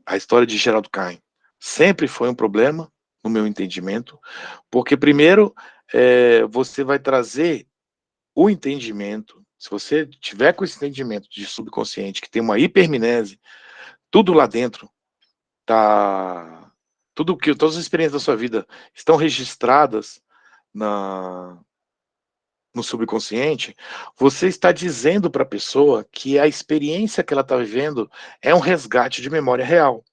A história de Geraldo Cain sempre foi um problema, no meu entendimento, porque primeiro, você vai trazer o entendimento, se você tiver com esse entendimento de subconsciente, que tem uma hipermnese, tudo lá dentro tá, todas as experiências da sua vida estão registradas na no subconsciente, você está dizendo para a pessoa que a experiência que ela está vivendo é um resgate de memória real.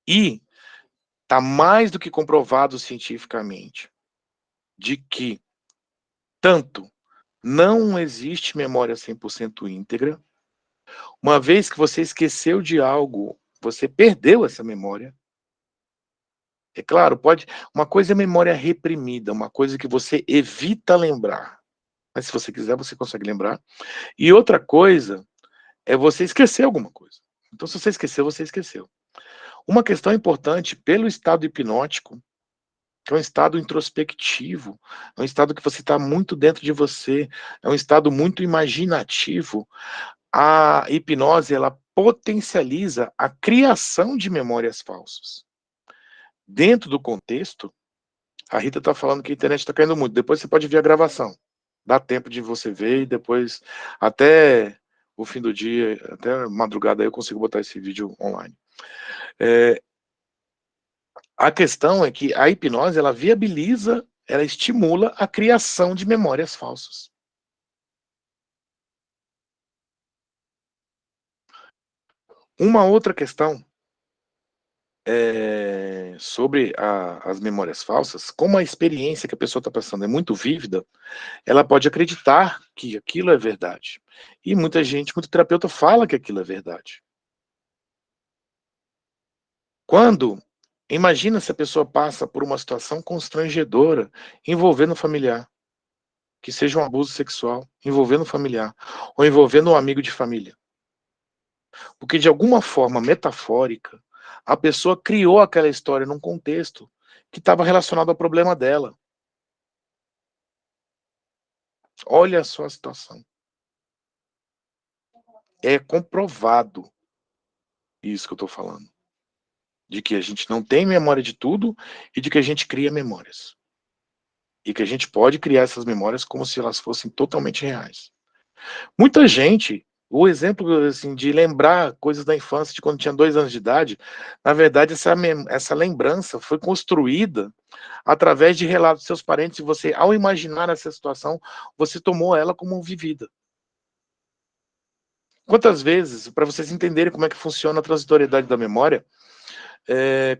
E está mais do que comprovado cientificamente de que tanto não existe memória 100% íntegra, uma vez que você esqueceu de algo, você perdeu essa memória. É claro, pode, uma coisa é memória reprimida, uma coisa que você evita lembrar, mas se você quiser, você consegue lembrar. E outra coisa é você esquecer alguma coisa. Então, se você esqueceu, você esqueceu. Uma questão importante, pelo estado hipnótico, que é um estado introspectivo, é um estado que você está muito dentro de você, é um estado muito imaginativo, a hipnose, ela potencializa a criação de memórias falsas. Dentro do contexto, a Rita está falando que a internet está caindo muito, depois você pode ver a gravação. Dá tempo de você ver e depois, até o fim do dia, até madrugada, eu consigo botar esse vídeo online. A questão é que a hipnose, ela viabiliza, ela estimula a criação de memórias falsas. Uma outra questão sobre as memórias falsas, como a experiência que a pessoa está passando é muito vívida, ela pode acreditar que aquilo é verdade. E muita gente, muito terapeuta fala que aquilo é verdade. Quando, imagina se a pessoa passa por uma situação constrangedora envolvendo um familiar, que seja um abuso sexual, envolvendo um familiar, ou envolvendo um amigo de família. Porque de alguma forma metafórica, a pessoa criou aquela história num contexto que estava relacionado ao problema dela. Olha só a situação. É comprovado isso que eu estou falando. De que a gente não tem memória de tudo e de que a gente cria memórias. E que a gente pode criar essas memórias como se elas fossem totalmente reais. Muita gente, o exemplo assim, de lembrar coisas da infância de quando tinha 2 anos de idade, na verdade essa lembrança foi construída através de relatos dos seus parentes e você, ao imaginar essa situação, você tomou ela como vivida. Quantas vezes, para vocês entenderem como é que funciona a transitoriedade da memória,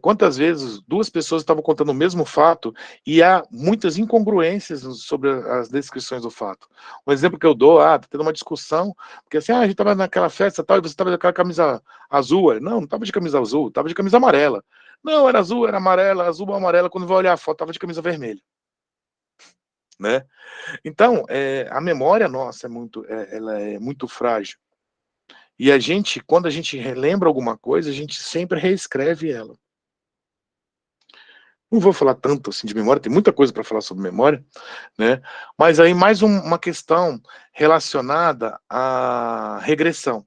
quantas vezes 2 pessoas estavam contando o mesmo fato e há muitas incongruências sobre as descrições do fato. Um exemplo que eu dou, tá tendo uma discussão, porque assim, a gente estava naquela festa tal, e você estava com aquela camisa azul. Não estava de camisa azul, estava de camisa amarela. Não, era azul, era amarela, azul ou amarela, quando vai olhar a foto, estava de camisa vermelha. Né? Então, a memória nossa ela é muito frágil. E a gente, quando a gente relembra alguma coisa, a gente sempre reescreve ela. Não vou falar tanto assim de memória, tem muita coisa para falar sobre memória, né? Mas aí mais uma questão relacionada à regressão.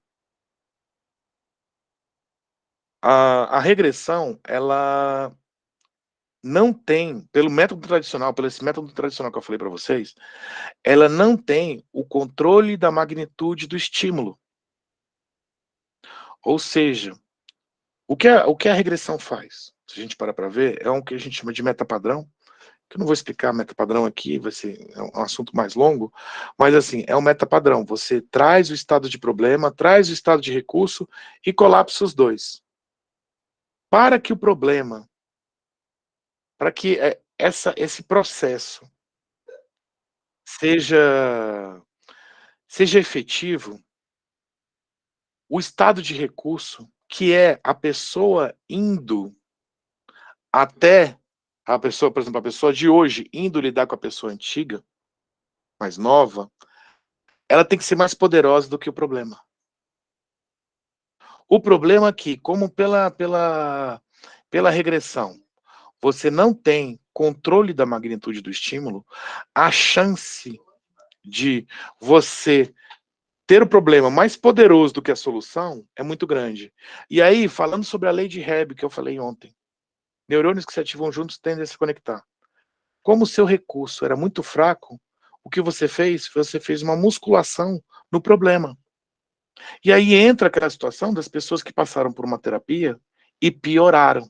A regressão, ela não tem, pelo método tradicional, pelo esse método tradicional que eu falei para vocês, ela não tem o controle da magnitude do estímulo. Ou seja, o que a regressão faz? Se a gente parar para ver, é o que a gente chama de metapadrão, que eu não vou explicar metapadrão aqui, vai ser um assunto mais longo, mas assim, é um metapadrão. Você traz o estado de problema, traz o estado de recurso e colapsa os dois. Para que o problema, para que esse processo seja efetivo, o estado de recurso, que é a pessoa indo até a pessoa, por exemplo, a pessoa de hoje indo lidar com a pessoa antiga, mais nova, ela tem que ser mais poderosa do que o problema. O problema é que, como pela regressão, você não tem controle da magnitude do estímulo, a chance de você ter o problema mais poderoso do que a solução é muito grande. E aí, falando sobre a lei de Hebb, que eu falei ontem, neurônios que se ativam juntos tendem a se conectar. Como o seu recurso era muito fraco, o que você fez? Você fez uma musculação no problema. E aí entra aquela situação das pessoas que passaram por uma terapia e pioraram.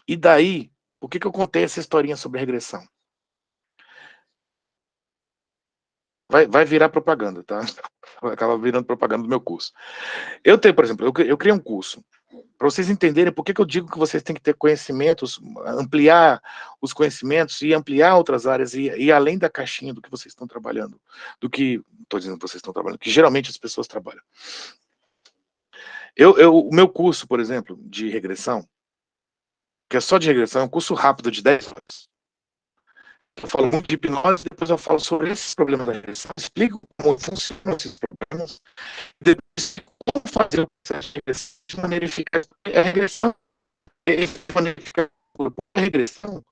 E daí, por que eu contei essa historinha sobre regressão? Vai virar propaganda, tá? Acaba virando propaganda do meu curso. Eu tenho, por exemplo, eu criei um curso para vocês entenderem por que eu digo que vocês têm que ter conhecimentos, ampliar os conhecimentos e ampliar outras áreas e além da caixinha do que vocês estão trabalhando, do que, estou dizendo que vocês estão trabalhando, que geralmente as pessoas trabalham. O meu curso, por exemplo, de regressão, que é só de regressão, é um curso rápido de 10 horas. Eu falo muito de hipnose, depois eu falo sobre esses problemas da regressão, explico como funcionam esses problemas, depois como fazer o processo de regressão de maneira eficaz. A regressão a regressão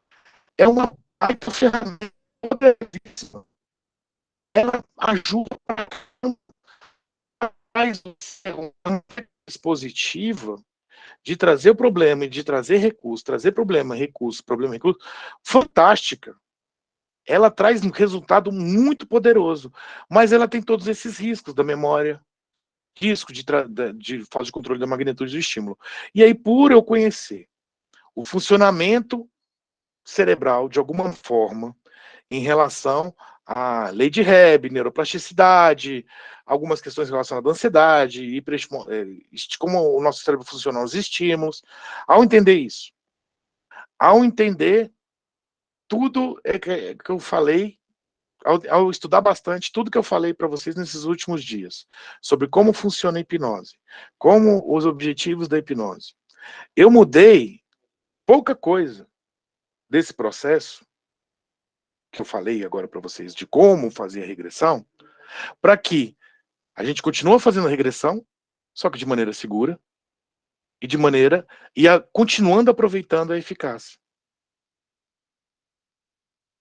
é uma baita ferramenta poderosíssima. Ela ajuda a mais uma positiva de trazer o problema e de trazer recurso, trazer problema, recurso, fantástica. Ela traz um resultado muito poderoso, mas ela tem todos esses riscos da memória, risco de falta de controle da magnitude do estímulo. E aí, por eu conhecer o funcionamento cerebral, de alguma forma, em relação à lei de Hebb, neuroplasticidade, algumas questões relacionadas à ansiedade, como o nosso cérebro funciona, os estímulos. Ao entender isso, ao entender tudo que eu falei, ao estudar bastante tudo que eu falei para vocês nesses últimos dias, sobre como funciona a hipnose, como os objetivos da hipnose, eu mudei pouca coisa desse processo que eu falei agora para vocês, de como fazer a regressão, para que a gente continue fazendo a regressão, só que de maneira segura, e de maneira, continuando aproveitando a eficácia.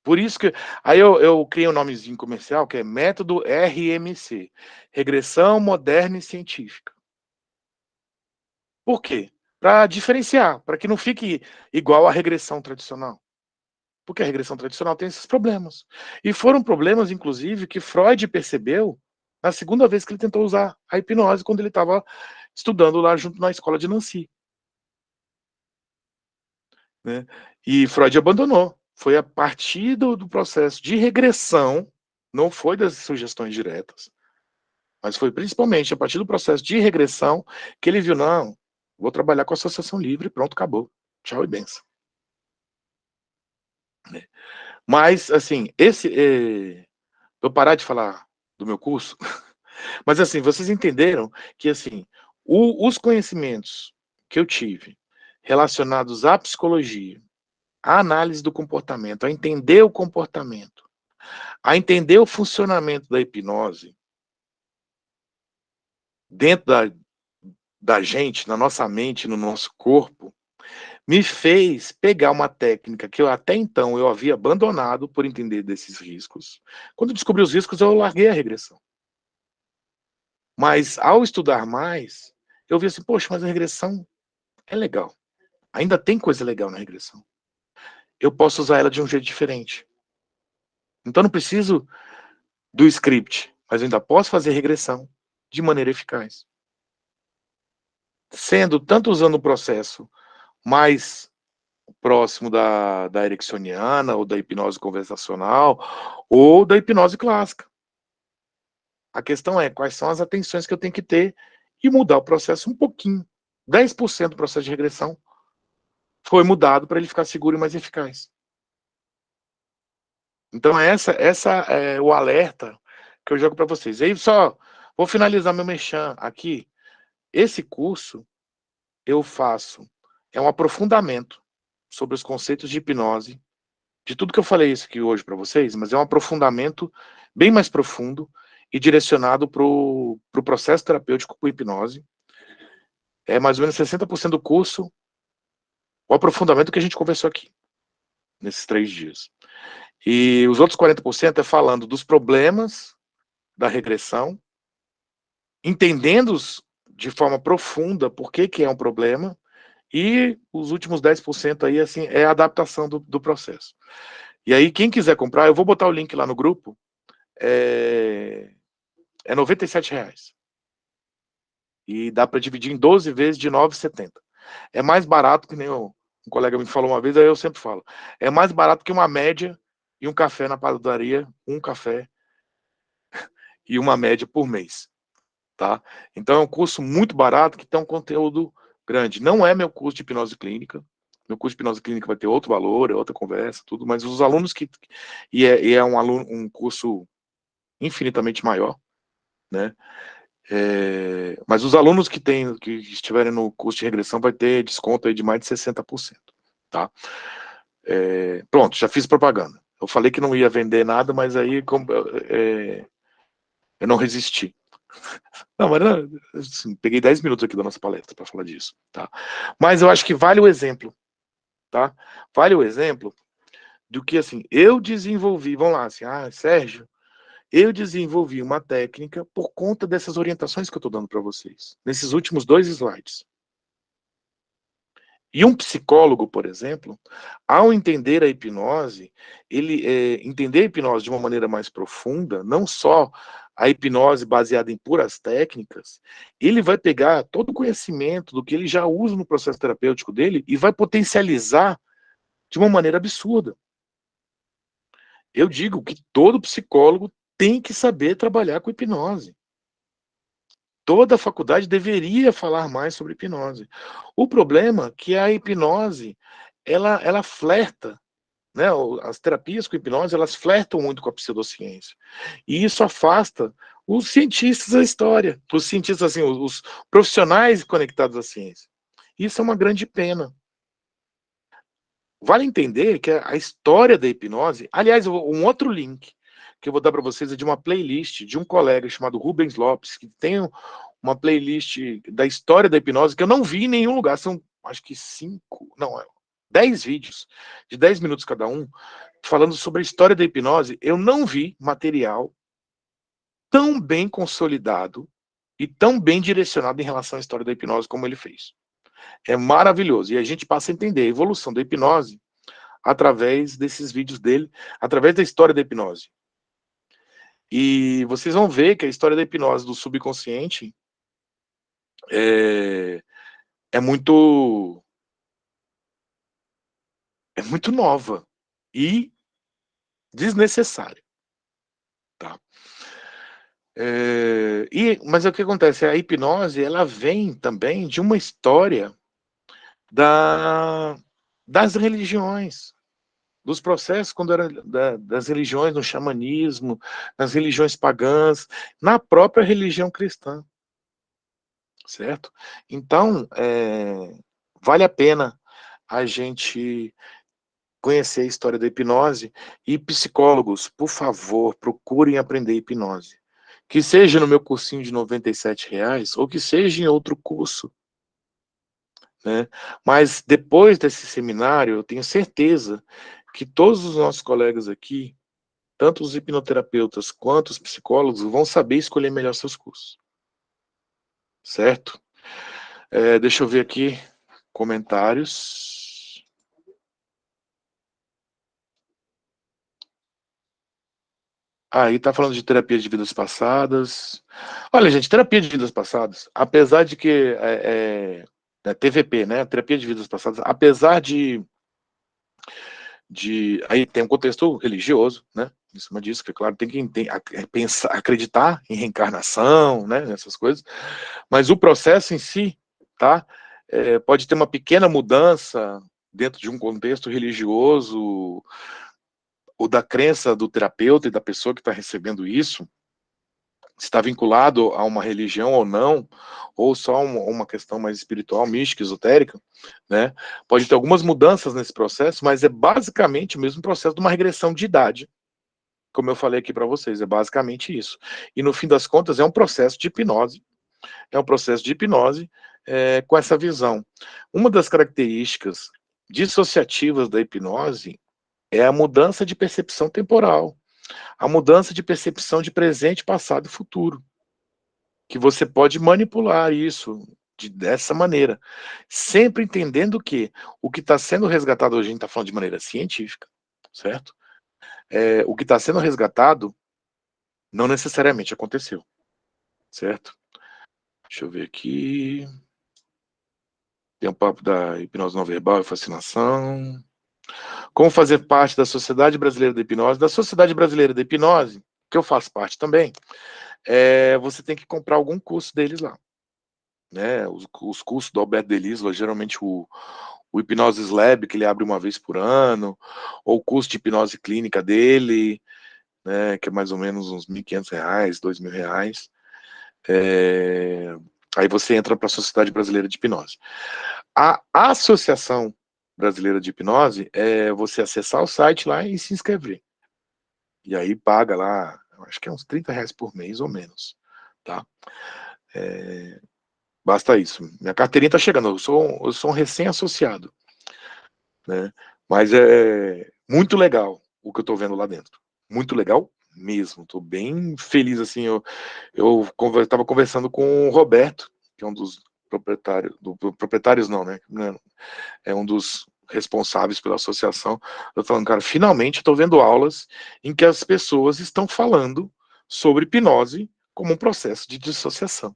Por isso que, aí eu criei um nomezinho comercial, que é método RMC, Regressão Moderna e Científica. Por quê? Para diferenciar, para que não fique igual à regressão tradicional. Porque a regressão tradicional tem esses problemas. E foram problemas, inclusive, que Freud percebeu na segunda vez que ele tentou usar a hipnose, quando ele estava estudando lá junto na escola de Nancy. Né? E Freud abandonou. Foi a partir do processo de regressão, não foi das sugestões diretas, mas foi principalmente a partir do processo de regressão que ele viu, não, vou trabalhar com associação livre, pronto, acabou. Tchau e benção. Mas, assim, vou parar de falar do meu curso, mas, assim, vocês entenderam que, assim, os conhecimentos que eu tive relacionados à psicologia, à análise do comportamento, a entender o comportamento, a entender o funcionamento da hipnose dentro da gente, na nossa mente, no nosso corpo, me fez pegar uma técnica que eu até então eu havia abandonado por entender desses riscos. Quando eu descobri os riscos, eu larguei a regressão. Mas ao estudar mais, eu vi assim, poxa, mas a regressão é legal. Ainda tem coisa legal na regressão. Eu posso usar ela de um jeito diferente. Então não preciso do script, mas eu ainda posso fazer regressão de maneira eficaz. Sendo tanto usando o processo mais próximo da ericksoniana, ou da hipnose conversacional, ou da hipnose clássica. A questão é quais são as atenções que eu tenho que ter e mudar o processo um pouquinho. 10% do processo de regressão foi mudado para ele ficar seguro e mais eficaz. Então essa é o alerta que eu jogo para vocês. E aí só vou finalizar meu merchan aqui. Esse curso eu faço é um aprofundamento sobre os conceitos de hipnose, de tudo que eu falei isso aqui hoje para vocês, mas é um aprofundamento bem mais profundo e direcionado para o processo terapêutico com hipnose. É mais ou menos 60% do curso, o aprofundamento que a gente conversou aqui, nesses 3 dias. E os outros 40% é falando dos problemas da regressão, entendendo de forma profunda por que é um problema, e os últimos 10% aí, assim, é a adaptação do processo. E aí, quem quiser comprar, eu vou botar o link lá no grupo, é R$ 97. E dá para dividir em 12 vezes de R$ 9,70. É mais barato, que nem um colega me falou uma vez, aí eu sempre falo, é mais barato que uma média e um café na padaria, um café e uma média por mês, tá? Então é um curso muito barato que tem um conteúdo grande. Não é meu curso de hipnose clínica. Meu curso de hipnose clínica vai ter outro valor, é outra conversa, tudo, mas os alunos que... E é um curso infinitamente maior, né? Mas os alunos que estiverem no curso de regressão vai ter desconto aí de mais de 60%, tá? Pronto, já fiz propaganda. Eu falei que não ia vender nada, mas aí eu não resisti. Não, mas assim, peguei 10 minutos aqui da nossa palestra para falar disso, tá? Mas eu acho que vale o exemplo, tá? Vale o exemplo do que, assim, eu desenvolvi, vamos lá, assim, Sérgio, eu desenvolvi uma técnica por conta dessas orientações que eu estou dando para vocês, nesses últimos 2 slides. E um psicólogo, por exemplo, ao entender a hipnose, ele entender a hipnose de uma maneira mais profunda, não só a hipnose baseada em puras técnicas, ele vai pegar todo o conhecimento do que ele já usa no processo terapêutico dele e vai potencializar de uma maneira absurda. Eu digo que todo psicólogo tem que saber trabalhar com hipnose. Toda a faculdade deveria falar mais sobre hipnose. O problema é que a hipnose, ela flerta, né? As terapias com hipnose, elas flertam muito com a pseudociência. E isso afasta os cientistas da história, os cientistas, assim, os profissionais conectados à ciência. Isso é uma grande pena. Vale entender que a história da hipnose... Aliás, um outro link que eu vou dar para vocês é de uma playlist de um colega chamado Rubens Lopes, que tem uma playlist da história da hipnose que eu não vi em nenhum lugar. São, acho que 10 vídeos de 10 minutos cada um, falando sobre a história da hipnose. Eu não vi material tão bem consolidado e tão bem direcionado em relação à história da hipnose como ele fez. É maravilhoso. E a gente passa a entender a evolução da hipnose através desses vídeos dele, através da história da hipnose. E vocês vão ver que a história da hipnose do subconsciente é muito nova e desnecessária, tá? Mas o que acontece? A hipnose, ela vem também de uma história das religiões, dos processos quando era das religiões, no xamanismo, nas religiões pagãs, na própria religião cristã, certo? Então, vale a pena a gente conhecer a história da hipnose. E psicólogos, por favor, procurem aprender hipnose. Que seja no meu cursinho de R$ 97, ou que seja em outro curso, né? Mas depois desse seminário, eu tenho certeza que todos os nossos colegas aqui, tanto os hipnoterapeutas quanto os psicólogos, vão saber escolher melhor seus cursos. Certo? Deixa eu ver aqui comentários. Aí tá falando de terapia de vidas passadas. Olha, gente, terapia de vidas passadas, apesar de que TVP, né? Terapia de vidas passadas, apesar de aí tem um contexto religioso, né? Em cima disso, que é claro, tem que pensar, acreditar em reencarnação, né? Essas coisas. Mas o processo em si, tá? Pode ter uma pequena mudança dentro de um contexto religioso, ou da crença do terapeuta e da pessoa que está recebendo isso, se está vinculado a uma religião ou não, ou só uma questão mais espiritual, mística, esotérica, né? Pode ter algumas mudanças nesse processo, mas é basicamente o mesmo processo de uma regressão de idade, como eu falei aqui para vocês, é basicamente isso. E no fim das contas é um processo de hipnose, com essa visão. Uma das características dissociativas da hipnose é a mudança de percepção temporal. A mudança de percepção de presente, passado e futuro. Que você pode manipular isso dessa maneira. Sempre entendendo que o que está sendo resgatado hoje, a gente está falando de maneira científica, certo? O que está sendo resgatado não necessariamente aconteceu, certo? Deixa eu ver aqui. Tem um papo da hipnose não verbal e fascinação. Como fazer parte da Sociedade Brasileira da Hipnose. Da Sociedade Brasileira da Hipnose, que eu faço parte também, você tem que comprar algum curso deles lá. Né? Os cursos do Alberto Delisla, geralmente o Hipnose Lab, que ele abre uma vez por ano, ou o curso de hipnose clínica dele, né, que é mais ou menos uns R$1.500, R$2.000. Aí você entra para a Sociedade Brasileira de Hipnose. A Associação Brasileira de Hipnose é você acessar o site lá e se inscrever. E aí paga lá, acho que é uns R$30 por mês ou menos, tá? Basta isso. Minha carteirinha tá chegando, eu sou um recém-associado, né? Mas é muito legal o que eu tô vendo lá dentro. Muito legal mesmo. Tô bem feliz, assim. Eu tava conversando com o Roberto, que é um dos proprietários não, né? É um dos responsáveis pela associação. Eu tô falando, cara, finalmente estou vendo aulas em que as pessoas estão falando sobre hipnose como um processo de dissociação.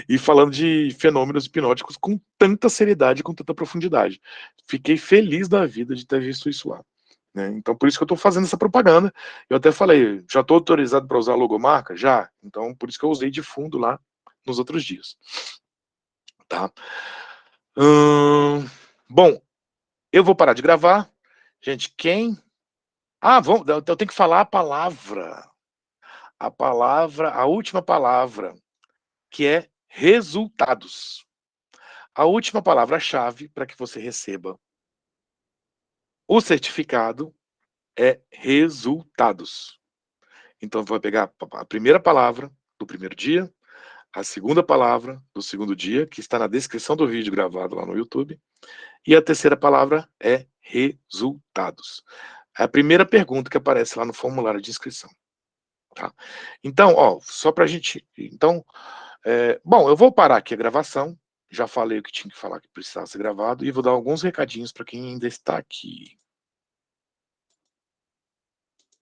E falando de fenômenos hipnóticos com tanta seriedade, com tanta profundidade. Fiquei feliz da vida de ter visto isso lá. Né? Então, por isso que eu estou fazendo essa propaganda. Eu até falei, já estou autorizado para usar a logomarca? Já. Então, por isso que eu usei de fundo lá nos outros dias. Tá? Bom, eu vou parar de gravar. Gente, quem... eu tenho que falar a palavra. A palavra, a última palavra, que é resultados. A última palavra-chave para que você receba o certificado é resultados. Então, vai pegar a primeira palavra do primeiro dia, a segunda palavra do segundo dia, que está na descrição do vídeo gravado lá no YouTube, e a terceira palavra é resultados. É a primeira pergunta que aparece lá no formulário de inscrição. Tá? Então, só para a gente... Então, bom, eu vou parar aqui a gravação. Já falei o que tinha que falar que precisava ser gravado e vou dar alguns recadinhos para quem ainda está aqui.